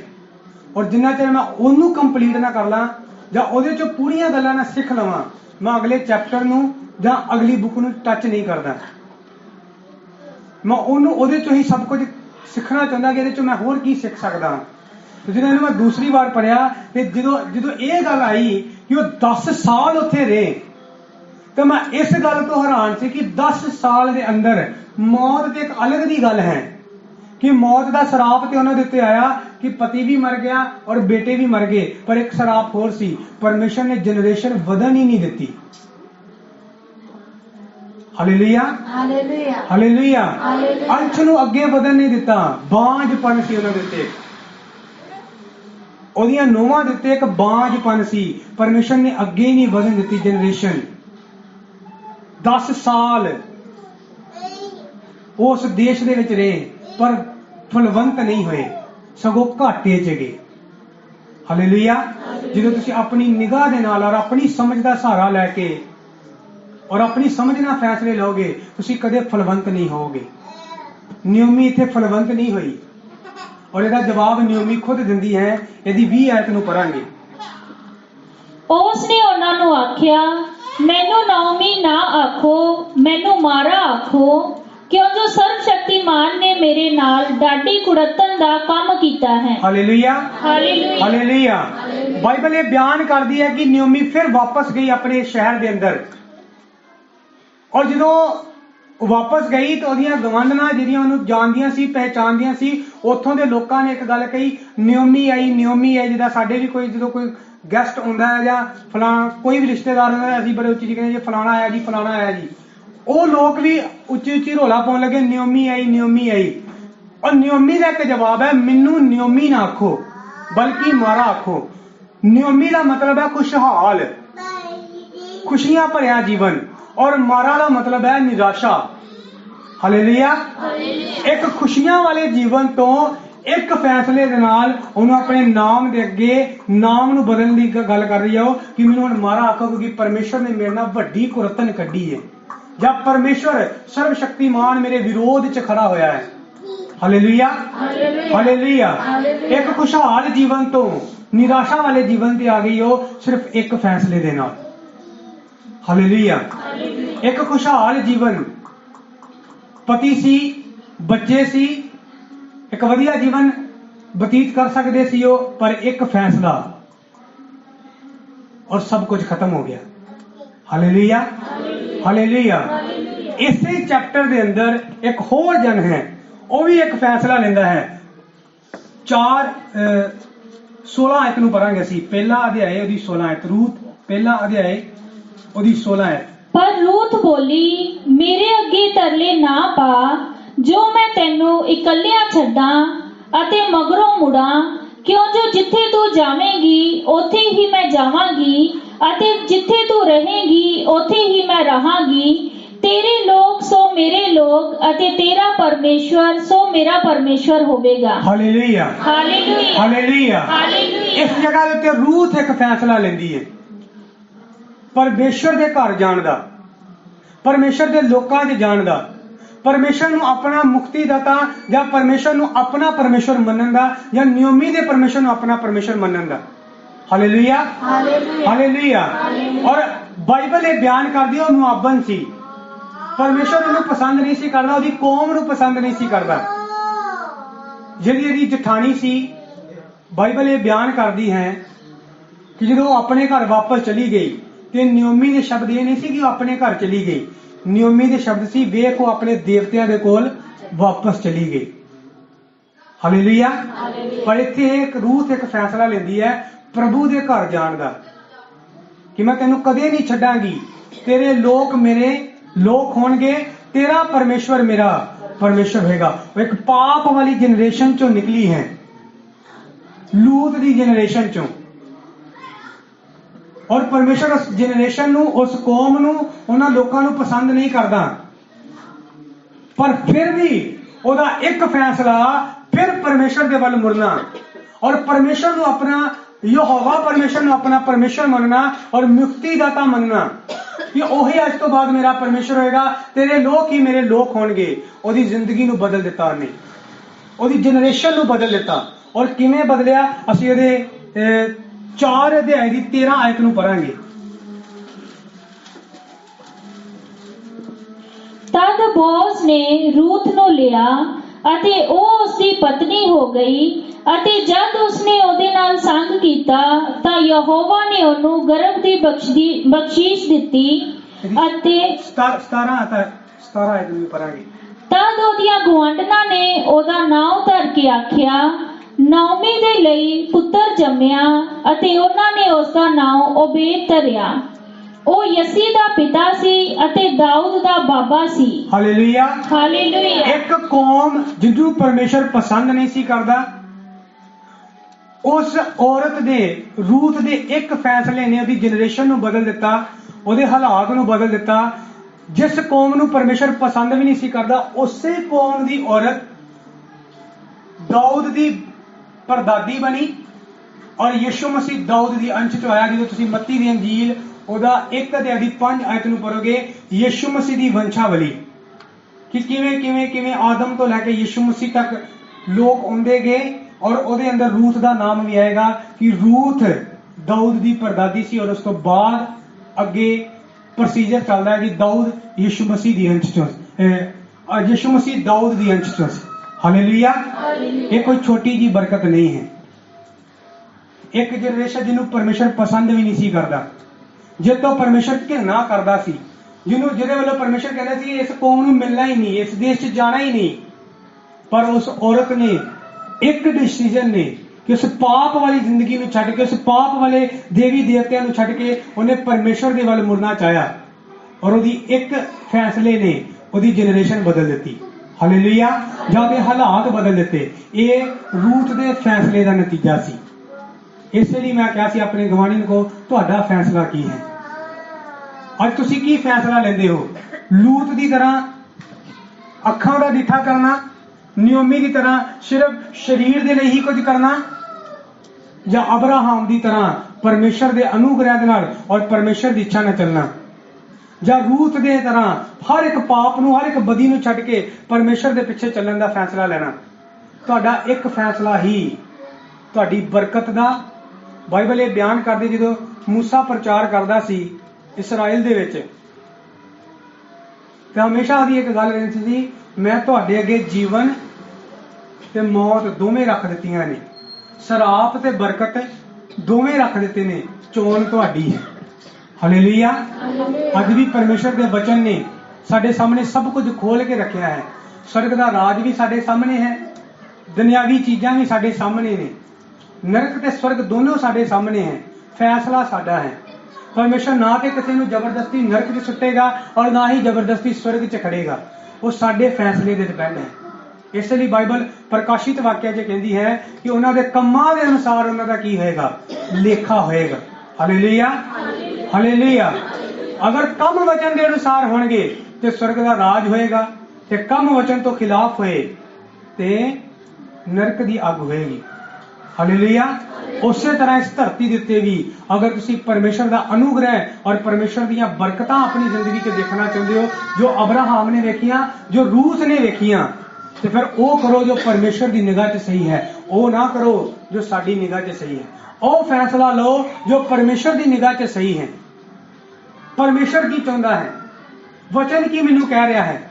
Speaker 1: और जिन्ना चਿਰ मैं ਉਹਨੂੰ कंप्लीट ना कर ਲਾਂ ਜਾਂ ਉਹਦੇ ਚੋਂ ਪੂਰੀਆਂ ਗੱਲਾਂ ਨਾ ਸਿੱਖ ਲਵਾਂ, मैं अगले चैप्टर ਨੂੰ ਜਾਂ अगली बुक ਨੂੰ टच नहीं करदा। मैं ਉਹਨੂੰ ਉਹਦੇ ਚੋਂ ਹੀ सब कुछ ਸਿੱਖਣਾ ਚਾਹੁੰਦਾ कि ਇਹਦੇ ਚੋਂ मैं ਹੋਰ ਕੀ ਸਿੱਖ ਸਕਦਾ ਹਾਂ। ਤੇ ਜਦੋਂ ਇਹਨੂੰ मैं दूसरी बार पढ़िया ਤੇ ਜਦੋਂ ਇਹ ਗੱਲ ਆਈ कि ਉਹ 10 ਸਾਲ ਉੱਥੇ ਰਹੇ, तो मैं इस गल तो हैरान सी कि 10 साल के अंदर मौत ते एक अलग दी गल है कि मौत का सराप ते उन्होंने उत्ते आया कि पति भी मर गया और बेटे भी मर गए, पर एक सराप होर सी, परमेश्वर ने जनरेशन वधन ही नहीं दिती। Hallelujah
Speaker 2: hallelujah
Speaker 1: hallelujah.
Speaker 2: हालेलुया।
Speaker 1: अंश नूं अगे वधन नहीं दिता, बांझपन सी उन्होंने दिते, ओदियां नोवां दिते एक बांझपन सी, परमेश्वर ने अगे ही नहीं वधन दिती जनरेशन। 10 साल उस देश दे विच रहे पर फलवंत नहीं होए, सगों घाटे च गए। हालेलुया। जो तुसीं अपनी निगाह दे नाल और अपनी समझ दा सहारा लैके और अपनी समझ नाल फैसले लोगे, तुसीं कदे फलवंत नहीं होगे। नियोमी इत्थे फलवंत नहीं हुई, और इसदा जवाब नियोमी खुद दिंदी है। इहदी 20 आयत नूं पढ़ांगे।
Speaker 4: उसने उन्हां नूं आख्या, मैनू नाओमी ना आखो, मैनू मारा आखो, क्यों जो सर्वशक्तिमान ने मेरे नाल डाडी कुड़तन दा काम कीता है।
Speaker 1: Hallelujah
Speaker 4: hallelujah
Speaker 1: hallelujah. बाइबल ये बयान करती है कि नियोमी फिर वापस गई अपने शहर के अंदर, और जो वापस गई तो ओदियां गवांढणां जिहड़ियां ओहनूं जाणदियां सी, पहचानदियां सी, उत्थों दे लोकां ने एक गल कही, नियोमी आई जिद्दां साडे भी कोई जो कोई गैसट आंदा है या फलाना कोई भी रिश्तेदार होंदा है, असीं बड़े उच्ची जी कहने जी फलाना आया जी फलाना आया जी, वो लोग भी उच्ची उच्ची रौला पाउण लगे, नियोमी आई। और नियोमी का एक जवाब है, मैनू नियोमी ना आखो बल्कि मारा आखो। नियोमी का मतलब है खुशहाल, खुशियां भरिया जीवन, और मारा का मतलब है निराशा। हालेलुया। एक खुशियां वाले जीवन तो एक फैसले दे नाल उन्होंने अपने नाम दे अगे नाम नूं बदलने की गल कर रही है कि मैनूं हुण मारा आखो, क्योंकि परमेश्वर ने मेरे नाल वड्डी कुरतन कड्डी है, जब परमेश्वर सर्वशक्तिमान मेरे विरोध च खड़ा होया है। Hallelujah hallelujah. एक खुशहाल जीवन तो निराशा वाले जीवन ते आ गई हो सिर्फ एक फैसले दे नाल। हालेलुया। एक खुशहाल जीवन, पति सी, बच्चे सी, एक वधिया जीवन बतीत कर सकते सी हो, पर एक फैसला और सब कुछ खत्म हो गया। Hallelujah hallelujah. इसे चैप्टर के अंदर एक होर जन है, वो भी एक फैसला लेंदा है। 16 आयत नूं पढ़ांगे असीं। पहला अध्याय ओदी 16 आयत, रूत पहला अध्याय ओदी 16 आयत।
Speaker 4: पर रूथ बोली, मेरे अगे तरले ना पा, जो मैं तैनू इकल्लिया छड्डा अते मगरों मुड़ा, क्यों जो जिथे तू जावेंगी ओथे ही मैं जावांगी, अते जिथे तू रहेगी ओथे ही मैं रहांगी। तेरे लोग सो मेरे लोग, अते तेरा परमेश्वर सो मेरा परमेश्वर होवेगा।
Speaker 1: Hallelujah
Speaker 4: hallelujah
Speaker 1: hallelujah.
Speaker 4: हालेलुया।
Speaker 1: इस जगह ते रूथ एक फैसला लेंदी है, परमेश्वर के घर जाण दा, परमेश्वर के लोकां 'च जाण दा, परमेश्वर नूं अपना मुक्तिदाता या परमेश्वर नूं अपना परमेश्वर मनण दा, या नियोमी दे परमेश्वर नूं अपना परमेश्वर मनण दा। Hallelujah hallelujah. और बाइबल ये बयान करदी है, मुआबन सी, परमेश्वर उन्हें पसंद नहीं सी करदा, ओदी कौम नूं पसंद नहीं सी करदा। जिहड़ी इहदी जठानी सी, बाइबल ये बयान करदी है कि जदों अपने घर वापस चली गई, ते नियोमी दे शब्द ये नहीं सी कि अपने घर चली गई, नियोमी दे शब्द सी, वेख वो अपने देवतियां दे कोल वापस चली गई। हालेलुया। पर इत्थे एक रूथ एक फैसला लेंदी है प्रभु दे घर जाण दा, कि मैं तेनू कदे नहीं छड्डांगी, तेरे लोक मेरे लोक होणगे, तेरा परमेश्वर मेरा परमेश्वर होएगा। वो एक पाप वाली जनरेशन चों निकली है, लूत दी जनरेशन चों, और परमेश्वर उस जनरेशन नूं, उस कौम नूं, उन्हां लोकां नूं पसंद नहीं करदा। पर फिर भी ओदा एक फैसला, फिर परमेश्वर दे वल मुड़ना, और परमेश्वर नूं अपना यहोवा परमेश्वर नूं अपना परमेश्वर मनना और मुक्तिदाता मनना। ਕਿ ਉਹੀ ਅੱਜ ਤੋਂ ਬਾਅਦ ਮੇਰਾ ਪਰਮੇਸ਼ਰ ਹੋਏਗਾ, ਤੇਰੇ ਲੋਕ ਹੀ ਮੇਰੇ ਲੋਕ ਹੋਣਗੇ। ਉਹਦੀ ਜ਼ਿੰਦਗੀ ਨੂੰ ਬਦਲ ਦਿੱਤਾ ਉਹਨੇ, ਉਹਦੀ ਜਨਰੇਸ਼ਨ ਨੂੰ ਬਦਲ ਦਿੱਤਾ। ਔਰ ਕਿਵੇਂ ਬਦਲਿਆ, ਅਸੀਂ ਉਹਦੇ 4 ਅਧਿਆਇ ਦੀ 13 ਆਇਤ ਨੂੰ ਪੜਾਂਗੇ।
Speaker 4: ਤਦ ਬੋਅਜ਼ ਨੇ ਰੂਥ ਨੂੰ ਲਿਆ ਅਤੇ ਉਹ ਉਸਦੀ ਪਤਨੀ ਹੋ ਗਈ, ਅਤੇ ਜਦ ਉਸਨੇ ਉਹਦੇ ਨਾਲ ਸੰਗ ਕੀਤਾ ਤਾਂ ਯਹੋਵਾ ਨੇ ਉਹਨੂੰ ਗਰਭ ਦੀ ਬਖਸ਼ੀਸ਼ ਦਿੱਤੀ। ਅਤੇ
Speaker 1: 17 ਆਇਤ ਨੂੰ ਪੜਾਂਗੇ।
Speaker 4: ਤਦ ਉਹਦੀਆਂ ਗੁਆਂਢਣਾਂ ਨੇ ਉਹਦਾ ਨਾਮ ਧਰ ਕੇ ਆਖਿਆ, ਨਾਓਮੀ ਦੇ ਲਈ ਪੁੱਤਰ ਜੰਮਿਆ, ਅਤੇ ਉਹਨਾਂ ਨੇ ਉਸਦਾ ਨਾਮ ਓਬੇਦ ਧਰਿਆ। ਉਹ ਯਸੀ ਦਾ ਪਿਤਾ ਸੀ ਅਤੇ ਦਾਊਦ ਦਾ ਬਾਬਾ ਸੀ।
Speaker 1: Hallelujah,
Speaker 4: hallelujah.
Speaker 1: ਇੱਕ ਕੌਮ ਜਿਹਨੂੰ ਪਰਮੇਸ਼ਰ ਪਸੰਦ ਨਹੀਂ ਸੀ ਕਰਦਾ, ਉਸ ਔਰਤ ਦੇ, ਰੂਥ ਦੇ ਇੱਕ ਫੈਸਲੇ ਨੇ ਉਹਦੀ ਜਨਰੇਸ਼ਨ ਨੂੰ ਬਦਲ ਦਿੱਤਾ, ਉਹਦੇ ਹਾਲਾਤ ਨੂੰ ਬਦਲ ਦਿੱਤਾ। ਜਿਸ ਕੌਮ ਨੂੰ ਪਰਮੇਸ਼ਰ ਪਸੰਦ ਵੀ ਨਹੀਂ ਸੀ ਕਰਦਾ, ਉਸੇ ਕੌਮ ਦੀ ਔਰਤ ਦਾਊਦ ਦੀ ਪਰਦਾਦੀ ਬਣੀ, ਔਰ ਯਿਸੂ ਮਸੀਹ ਦਾਊਦ ਦੀ ਅੰਸ਼ ਚ ਆਇਆ। ਜਦੋਂ ਤੁਸੀਂ ਮੱਤੀ ਦੀ ਅੰਜੀਲ ਉਹਦਾ 1 ਅਧਿਆਇ ਦੀ 5 ਆਇਤ ਨੂੰ ਪੜੋਗੇ, ਯਿਸੂ ਮਸੀਹ ਦੀ ਵੰਸ਼ਾਵਲੀ ਕਿ ਕਿਵੇਂ ਆਦਮ ਤੋਂ ਲੈ ਕੇ ਯਿਸੂ ਮਸੀਹ ਤੱਕ ਲੋਕ ਆਉਂਦੇ ਗਏ। ਔਰ ਉਹਦੇ ਅੰਦਰ ਰੂਥ ਦਾ ਨਾਮ ਵੀ ਆਏਗਾ ਕਿ ਰੂਥ ਦਾਊਦ ਦੀ ਪਰਦਾਦੀ ਸੀ। ਔਰ ਉਸ ਤੋਂ ਬਾਅਦ ਅੱਗੇ ਪ੍ਰੋਸੀਜਰ ਚੱਲਦਾ ਹੈ ਕਿ ਦਾਊਦ ਯਿਸੂ ਮਸੀਹ ਦੀ ਅੰਸ਼ ਚੋਂ, ਯਿਸੂ ਮਸੀਹ ਦਾਊਦ ਦੀ ਅੰਸ਼ ਚੋਂ। ਹਾਲੇਲੂਇਆ। ਇਹ ਕੋਈ ਛੋਟੀ ਜੀ ਬਰਕਤ ਨਹੀਂ ਹੈ। ਇੱਕ ਜਨਰੇਸ਼ਨ ਜਿਹਨੂੰ ਪਰਮੇਸ਼ਰ ਪਸੰਦ ਵੀ ਨਹੀਂ ਸੀ ਕਰਦਾ, ਜਿਸ ਤੋਂ ਪਰਮੇਸ਼ਰ ਘਿਰਨਾ ਕਰਦਾ ਸੀ, ਜਿਹਦੇ ਵੱਲੋਂ ਪਰਮੇਸ਼ਰ ਕਹਿੰਦਾ ਸੀ ਇਸ ਕੌਮ ਨੂੰ ਮਿਲਣਾ ਹੀ ਨਹੀਂ, ਇਸ ਦੇਸ਼ 'ਚ ਜਾਣਾ ਹੀ ਨਹੀਂ। ਪਰ ਉਸ ਔਰਤ ਨੇ ਇੱਕ ਡਿਸੀਜਨ ਨੇ ਕਿ ਉਸ ਪਾਪ ਵਾਲੀ ਜ਼ਿੰਦਗੀ ਨੂੰ ਛੱਡ ਕੇ, ਉਸ ਪਾਪ ਵਾਲੇ ਦੇਵੀ ਦੇਵਤਿਆਂ ਨੂੰ ਛੱਡ ਕੇ ਉਹਨੇ ਪਰਮੇਸ਼ਰ ਦੇ ਵੱਲ ਮੁੜਨਾ ਚਾਹਿਆ। ਔਰ ਉਹਦੀ ਇੱਕ ਫੈਸਲੇ ਨੇ ਉਹਦੀ ਜਨਰੇਸ਼ਨ ਬਦਲ ਦਿੱਤੀ। ਹਾਲੇਲੂਇਆ। ਜਾਂ ਉਹਦੇ ਹਾਲਾਤ ਬਦਲ ਦਿੱਤੇ। ਇਹ ਰੂਥ ਦੇ ਫੈਸਲੇ ਦਾ ਨਤੀਜਾ ਸੀ। ਇਸੇ ਲਈ ਮੈਂ ਕਿਹਾ ਸੀ ਆਪਣੇ ਗਵਾਂਢੀ ਨੂੰ, ਕਹੋ ਤੁਹਾਡਾ ਫੈਸਲਾ ਕੀ ਹੈ? ਅੱਜ ਤੁਸੀਂ ਕੀ ਫੈਸਲਾ ਲੈਂਦੇ ਹੋ? ਲੂਤ ਦੀ ਤਰ੍ਹਾਂ ਅੱਖਾਂ ਦਾ ਡਿੱਠਾ ਕਰਨਾ, ਨਿਯੋਮੀ ਦੀ ਤਰ੍ਹਾਂ ਸਿਰਫ ਸਰੀਰ ਦੇ ਲਈ ਹੀ ਕੁਝ ਕਰਨਾ, ਜਾਂ ਅਬਰਾਹਮ ਦੀ ਤਰ੍ਹਾਂ ਪਰਮੇਸ਼ਰ ਦੇ ਅਨੁਗ੍ਰਹਿ ਦੇ ਨਾਲ ਔਰ ਪਰਮੇਸ਼ਰ ਦੀ ਇੱਛਾ ਨਾਲ ਚੱਲਣਾ, ਜਾਂ ਰੂਥ ਦੇ ਤਰ੍ਹਾਂ ਹਰ ਇੱਕ ਪਾਪ ਨੂੰ, ਹਰ ਇੱਕ ਬਦੀ ਨੂੰ ਛੱਡ ਕੇ ਪਰਮੇਸ਼ਰ ਦੇ ਪਿੱਛੇ ਚੱਲਣ ਦਾ ਫੈਸਲਾ ਲੈਣਾ। ਤੁਹਾਡਾ ਇੱਕ ਫੈਸਲਾ ਹੀ ਤੁਹਾਡੀ ਬਰਕਤ ਦਾ। ਬਾਈਬਲ ਇਹ ਬਿਆਨ ਕਰਦੀ, ਜਦੋਂ ਮੂਸਾ ਪ੍ਰਚਾਰ ਕਰਦਾ ਸੀ ਇਸਰਾਇਲ ਦੇ ਵਿੱਚ, ਤੇ ਹਮੇਸ਼ਾ ਉਹਦੀ ਇੱਕ ਗੱਲ ਰਹਿੰਦੀ ਸੀ, ਮੈਂ ਤੁਹਾਡੇ ਅੱਗੇ ਜੀਵਨ ਤੇ ਮੌਤ ਦੋਵੇਂ ਰੱਖ ਦਿੱਤੀਆਂ ਨੇ, ਸਰਾਪ ਤੇ ਬਰਕਤ ਦੋਵੇਂ ਰੱਖ ਦਿੱਤੇ ਨੇ, ਚੋਣ ਤੁਹਾਡੀ ਹੈ। ਹਾਲੇਲੂਇਆ। ਅੱਜ ਵੀ ਪਰਮੇਸ਼ਰ ਦੇ ਵਚਨ ਨੇ ਸਾਡੇ ਸਾਹਮਣੇ ਸਭ ਕੁਝ ਖੋਲ ਕੇ ਰੱਖਿਆ ਹੈ। ਸਵਰਗ ਦਾ ਰਾਜ ਵੀ ਸਾਡੇ ਸਾਹਮਣੇ ਹੈ, ਦੁਨਿਆਵੀ ਚੀਜ਼ਾਂ ਵੀ ਸਾਡੇ ਸਾਹਮਣੇ ਨੇ, ਨਰਕ ਤੇ ਸਵਰਗ ਦੋਨੋਂ ਸਾਡੇ ਸਾਹਮਣੇ ਹੈ। ਫੈਸਲਾ ਸਾਡਾ ਹੈ। ਪਰਮੇਸ਼ਰ ਨਾ ਤੇ ਕਿਸੇ ਨੂੰ ਜ਼ਬਰਦਸਤੀ ਨਰਕ 'ਚ ਸੁੱਟੇਗਾ ਔਰ ਨਾ ਹੀ ਜ਼ਬਰਦਸਤੀ ਸਵਰਗ 'ਚ ਖੜੇਗਾ। ਉਹ ਸਾਡੇ ਫੈਸਲੇ ਦੇ ਡਿਪੈਂਡ ਹੈ। ਇਸ ਲਈ ਬਾਈਬਲ ਪ੍ਰਕਾਸ਼ਿਤ ਵਾਕਿਆ 'ਚ ਕਹਿੰਦੀ ਹੈ ਕਿ ਉਹਨਾਂ ਦੇ ਕੰਮਾਂ ਦੇ ਅਨੁਸਾਰ ਉਹਨਾਂ ਦਾ ਕੀ ਹੋਏਗਾ? ਲੇਖਾ ਹੋਏਗਾ। Hallelujah, hallelujah. ਅਗਰ ਕੰਮ ਵਚਨ ਦੇ ਅਨੁਸਾਰ ਹੋਣਗੇ ਤੇ ਸਵਰਗ ਦਾ ਰਾਜ ਹੋਏਗਾ, ਤੇ ਕੰਮ ਵਚਨ ਤੋਂ ਖਿਲਾਫ ਹੋਏ ਤੇ ਨਰਕ ਦੀ ਅੱਗ ਹੋਏਗੀ। ਹਾਲੇਲੂਇਆ। ਉਸੇ ਤਰ੍ਹਾਂ ਇਸ ਧਰਤੀ ਦੇ ਉੱਤੇ ਵੀ ਅਗਰ ਤੁਸੀਂ ਪਰਮੇਸ਼ਰ ਦਾ ਅਨੁਗ੍ਰਹਿ ਔਰ ਪਰਮੇਸ਼ਰ ਦੀਆਂ ਬਰਕਤਾਂ ਆਪਣੀ ਜ਼ਿੰਦਗੀ 'ਚ ਦੇਖਣਾ ਚਾਹੁੰਦੇ ਹੋ, ਜੋ ਅਬਰਾਹਮ ਨੇ ਵੇਖੀਆਂ, ਜੋ ਰੂਥ ਨੇ ਵੇਖੀਆਂ, ਤੇ ਫਿਰ ਉਹ ਕਰੋ ਜੋ ਪਰਮੇਸ਼ਰ ਦੀ ਨਿਗਾਹ 'ਚ ਸਹੀ ਹੈ। ਉਹ ਨਾ ਕਰੋ ਜੋ ਸਾਡੀ ਨਿਗਾਹ 'ਚ ਸਹੀ ਹੈ। ਉਹ ਫੈਸਲਾ ਲਓ ਜੋ ਪਰਮੇਸ਼ਰ ਦੀ ਨਿਗਾਹ 'ਚ ਸਹੀ ਹੈ। ਪਰਮੇਸ਼ਰ ਕੀ ਚਾਹੁੰਦਾ ਹੈ? ਵਚਨ ਕੀ ਮੈਨੂੰ ਕਹਿ ਰਿਹਾ ਹੈ?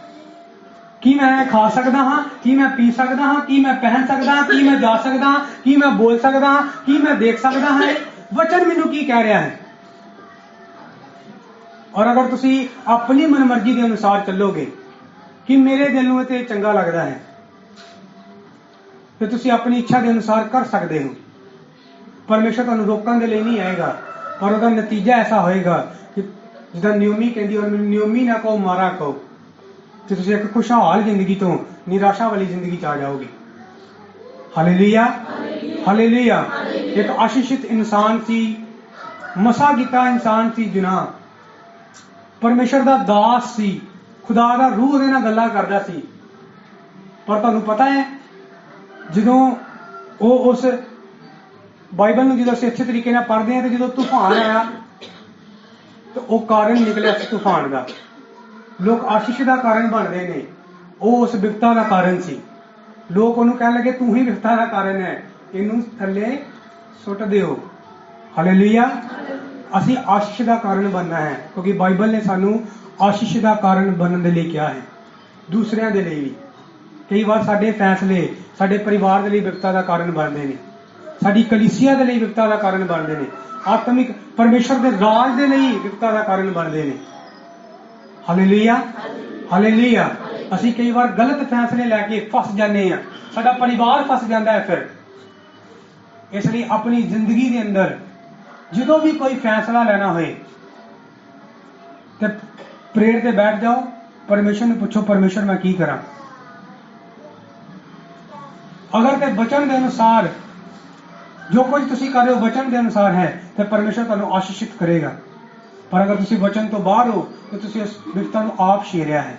Speaker 1: ਕੀ ਮੈਂ ਖਾ ਸਕਦਾ ਹਾਂ? ਕੀ ਮੈਂ ਪੀ ਸਕਦਾ ਹਾਂ? ਕੀ ਮੈਂ ਪਹਿਨ ਸਕਦਾ ਹਾਂ? ਕੀ ਮੈਂ ਜਾ ਸਕਦਾ ਹਾਂ? ਕੀ ਮੈਂ ਬੋਲ ਸਕਦਾ ਹਾਂ? ਕੀ ਮੈਂ ਦੇਖ ਸਕਦਾ ਹਾਂ? ਵਚਨ ਮੈਨੂੰ ਕੀ ਕਹਿ ਰਿਹਾ ਹੈ? ਔਰ ਅਗਰ ਤੁਸੀਂ ਆਪਣੀ ਮਨਮਰਜ਼ੀ ਦੇ ਅਨੁਸਾਰ ਚੱਲੋਗੇ ਕਿ ਮੇਰੇ ਦਿਲ ਨੂੰ ਇਹ ਚੰਗਾ ਲੱਗਦਾ ਹੈ, ਤੇ ਤੁਸੀਂ ਆਪਣੀ ਇੱਛਾ ਦੇ ਅਨੁਸਾਰ ਕਰ ਸਕਦੇ ਹੋ। ਪਰਮੇਸ਼ਰ ਤੁਹਾਨੂੰ ਰੋਕਣ ਦੇ ਲਈ ਨਹੀਂ ਆਏਗਾ, ਪਰ ਉਹਦਾ ਨਤੀਜਾ ਐਸਾ ਹੋਏਗਾ ਕਿ ਜਿੱਦਾਂ ਨਿਯੋਮੀ ਕਹਿੰਦੀ, ਔਰ ਨਿਯੋਮੀ ਨਾ ਕਹੋ ਮਾਰਾ ਕਹੋ, ਤੇ ਤੁਸੀਂ ਇੱਕ ਖੁਸ਼ਹਾਲ ਜ਼ਿੰਦਗੀ ਤੋਂ ਨਿਰਾਸ਼ਾ ਵਾਲੀ ਜ਼ਿੰਦਗੀ 'ਚ ਆ ਜਾਓਗੇ। Hallelujah, hallelujah. ਇੱਕ ਆਸ਼ੀਸ਼ਿਤ ਇਨਸਾਨ ਸੀ, ਮਸਾ ਕੀਤਾ ਇਨਸਾਨ ਸੀ, ਜੁਨਾਹ ਪਰਮੇਸ਼ਰ ਦਾ ਦਾਸ ਸੀ, ਖੁਦਾ ਦਾ ਰੂਹ ਉਹਦੇ ਨਾਲ ਗੱਲਾਂ ਕਰਦਾ ਸੀ। ਪਰ ਤੁਹਾਨੂੰ ਪਤਾ ਹੈ, ਜਦੋਂ ਉਹ ਉਸ ਬਾਈਬਲ ਨੂੰ ਜਦੋਂ ਅਸੀਂ ਅੱਛੇ ਤਰੀਕੇ ਨਾਲ ਪੜ੍ਹਦੇ ਹਾਂ, ਤੇ ਜਦੋਂ ਤੂਫਾਨ ਆਇਆ ਤੇ ਉਹ ਕਾਰਨ ਨਿਕਲਿਆ ਸੀ ਤੂਫਾਨ ਦਾ। ਲੋਕ ਆਸ਼ੀਸ਼ ਦਾ ਕਾਰਨ ਬਣਦੇ ਨੇ, ਉਹ ਉਸ ਵਿਪਤਾ ਦਾ ਕਾਰਨ ਸੀ। ਲੋਕ ਉਹਨੂੰ ਕਹਿਣ ਲੱਗੇ ਤੂੰ ਹੀ ਵਿਪਤਾ ਦਾ ਕਾਰਨ ਹੈ, ਇਹਨੂੰ ਥੱਲੇ ਸੁੱਟ ਦਿਓ। ਹਾਲੇਲੂਇਆ। ਅਸੀਂ ਆਸ਼ੀਸ਼ ਦਾ ਕਾਰਨ ਬਣਨਾ ਹੈ, ਕਿਉਂਕਿ ਬਾਈਬਲ ਨੇ ਸਾਨੂੰ ਆਸ਼ੀਸ਼ ਦਾ ਕਾਰਨ ਬਣਨ ਦੇ ਲਈ ਕਿਹਾ ਹੈ। ਦੂਸਰਿਆਂ ਦੇ ਲਈ ਵੀ ਕਈ ਵਾਰ ਸਾਡੇ ਫੈਸਲੇ ਸਾਡੇ ਪਰਿਵਾਰ ਦੇ ਲਈ ਵਿਪਤਾ ਦਾ ਕਾਰਨ ਬਣਦੇ ਨੇ, ਸਾਡੀ ਕਲੀਸਿਆ ਦੇ ਲਈ ਵਿਪਤਾ ਦਾ ਕਾਰਨ ਬਣਦੇ ਨੇ, ਆਤਮਿਕ ਪਰਮੇਸ਼ਰ ਦੇ ਰਾਜ ਦੇ ਲਈ ਵਿਪਤਾ ਦਾ ਕਾਰਨ ਬਣਦੇ ਨੇ। Hallelujah, hallelujah. ਅਸੀਂ ਕਈ ਵਾਰ ਗਲਤ ਫੈਸਲੇ ਲੈ ਕੇ ਫਸ ਜਾਂਦੇ ਹਾਂ, ਸਾਡਾ ਪਰਿਵਾਰ ਫਸ ਜਾਂਦਾ ਹੈ। ਫਿਰ ਇਸ ਲਈ ਆਪਣੀ ਜ਼ਿੰਦਗੀ ਦੇ ਅੰਦਰ ਜਦੋਂ ਵੀ ਕੋਈ ਫੈਸਲਾ ਲੈਣਾ ਹੋਏ ਤੇ ਪ੍ਰੇਅਰ ਤੇ ਬੈਠ ਜਾਓ, ਪਰਮੇਸ਼ਰ ਨੂੰ ਪੁੱਛੋ ਪਰਮੇਸ਼ਰ ਮੈਂ ਕੀ ਕਰਾਂ। ਅਗਰ ਤੇ ਵਚਨ ਦੇ ਅਨੁਸਾਰ ਜੋ ਕੁਝ ਤੁਸੀਂ ਕਰ ਰਹੇ ਹੋ ਵਚਨ ਦੇ ਅਨੁਸਾਰ ਹੈ ਤੇ ਪਰਮੇਸ਼ਰ ਤੁਹਾਨੂੰ ਆਸ਼ੀਸ਼ਿਤ ਕਰੇਗਾ। ਪਰ ਅਗਰ ਤੁਸੀਂ ਵਚਨ ਤੋਂ ਬਾਹਰ ਹੋ ਤਾਂ ਤੁਸੀਂ ਉਸ ਵਿਪਤਾ ਨੂੰ ਆਪ ਛੇੜਿਆ ਹੈ।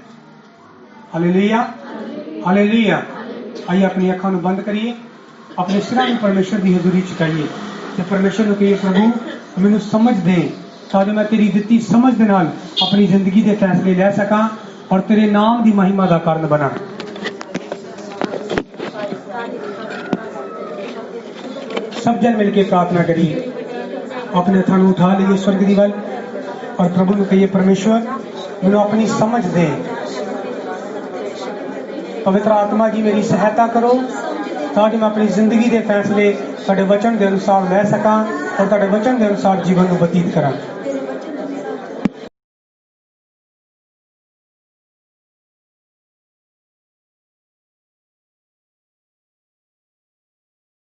Speaker 1: Hallelujah, hallelujah. ਆइए अपनी ਅੱਖਾਂ ਨੂੰ ਬੰਦ ਕਰੀਏ, ਆਪਣੇ ਸਿਰਾਂ ਨੂੰ ਪਰਮੇਸ਼ਰ ਦੀ ਹਜ਼ੂਰੀ ਚ ਕਰੀਏ ਤੇ ਪਰਮੇਸ਼ਰ ਨੂੰ ਕਹੀਏ ਪ੍ਰਭੂ ਮੈਨੂੰ ਸਮਝ ਦੇ ਤਾਂ ਜੋ ਮੈਂ ਤੇਰੀ ਦਿੱਤੀ ਸਮਝ ਦੇ ਨਾਲ ਆਪਣੀ ਜ਼ਿੰਦਗੀ ਦੇ ਫੈਸਲੇ ਲੈ ਸਕਾਂ ਔਰ ਤੇਰੇ ਨਾਮ ਦੀ ਮਹਿਮਾ ਦਾ ਕਾਰਨ ਬਣਾ। सब जन मिलकर प्रार्थना करिए, अपने हथों ਨੂੰ उठा लीजिए स्वर्ग ਦੀ ਵੱਲ और प्रभु ਨੂੰ कहिए परमेश्वर ਮੈਨੂੰ अपनी समझ दे। पवित्र आत्मा जी मेरी सहायता करो ताकि मैं अपनी जिंदगी के फैसले ਤੁਹਾਡੇ वचन के अनुसार ले सका और ਤੁਹਾਡੇ वचन के अनुसार जीवन ਨੂੰ ਬਤੀਤ ਕਰਾਂ।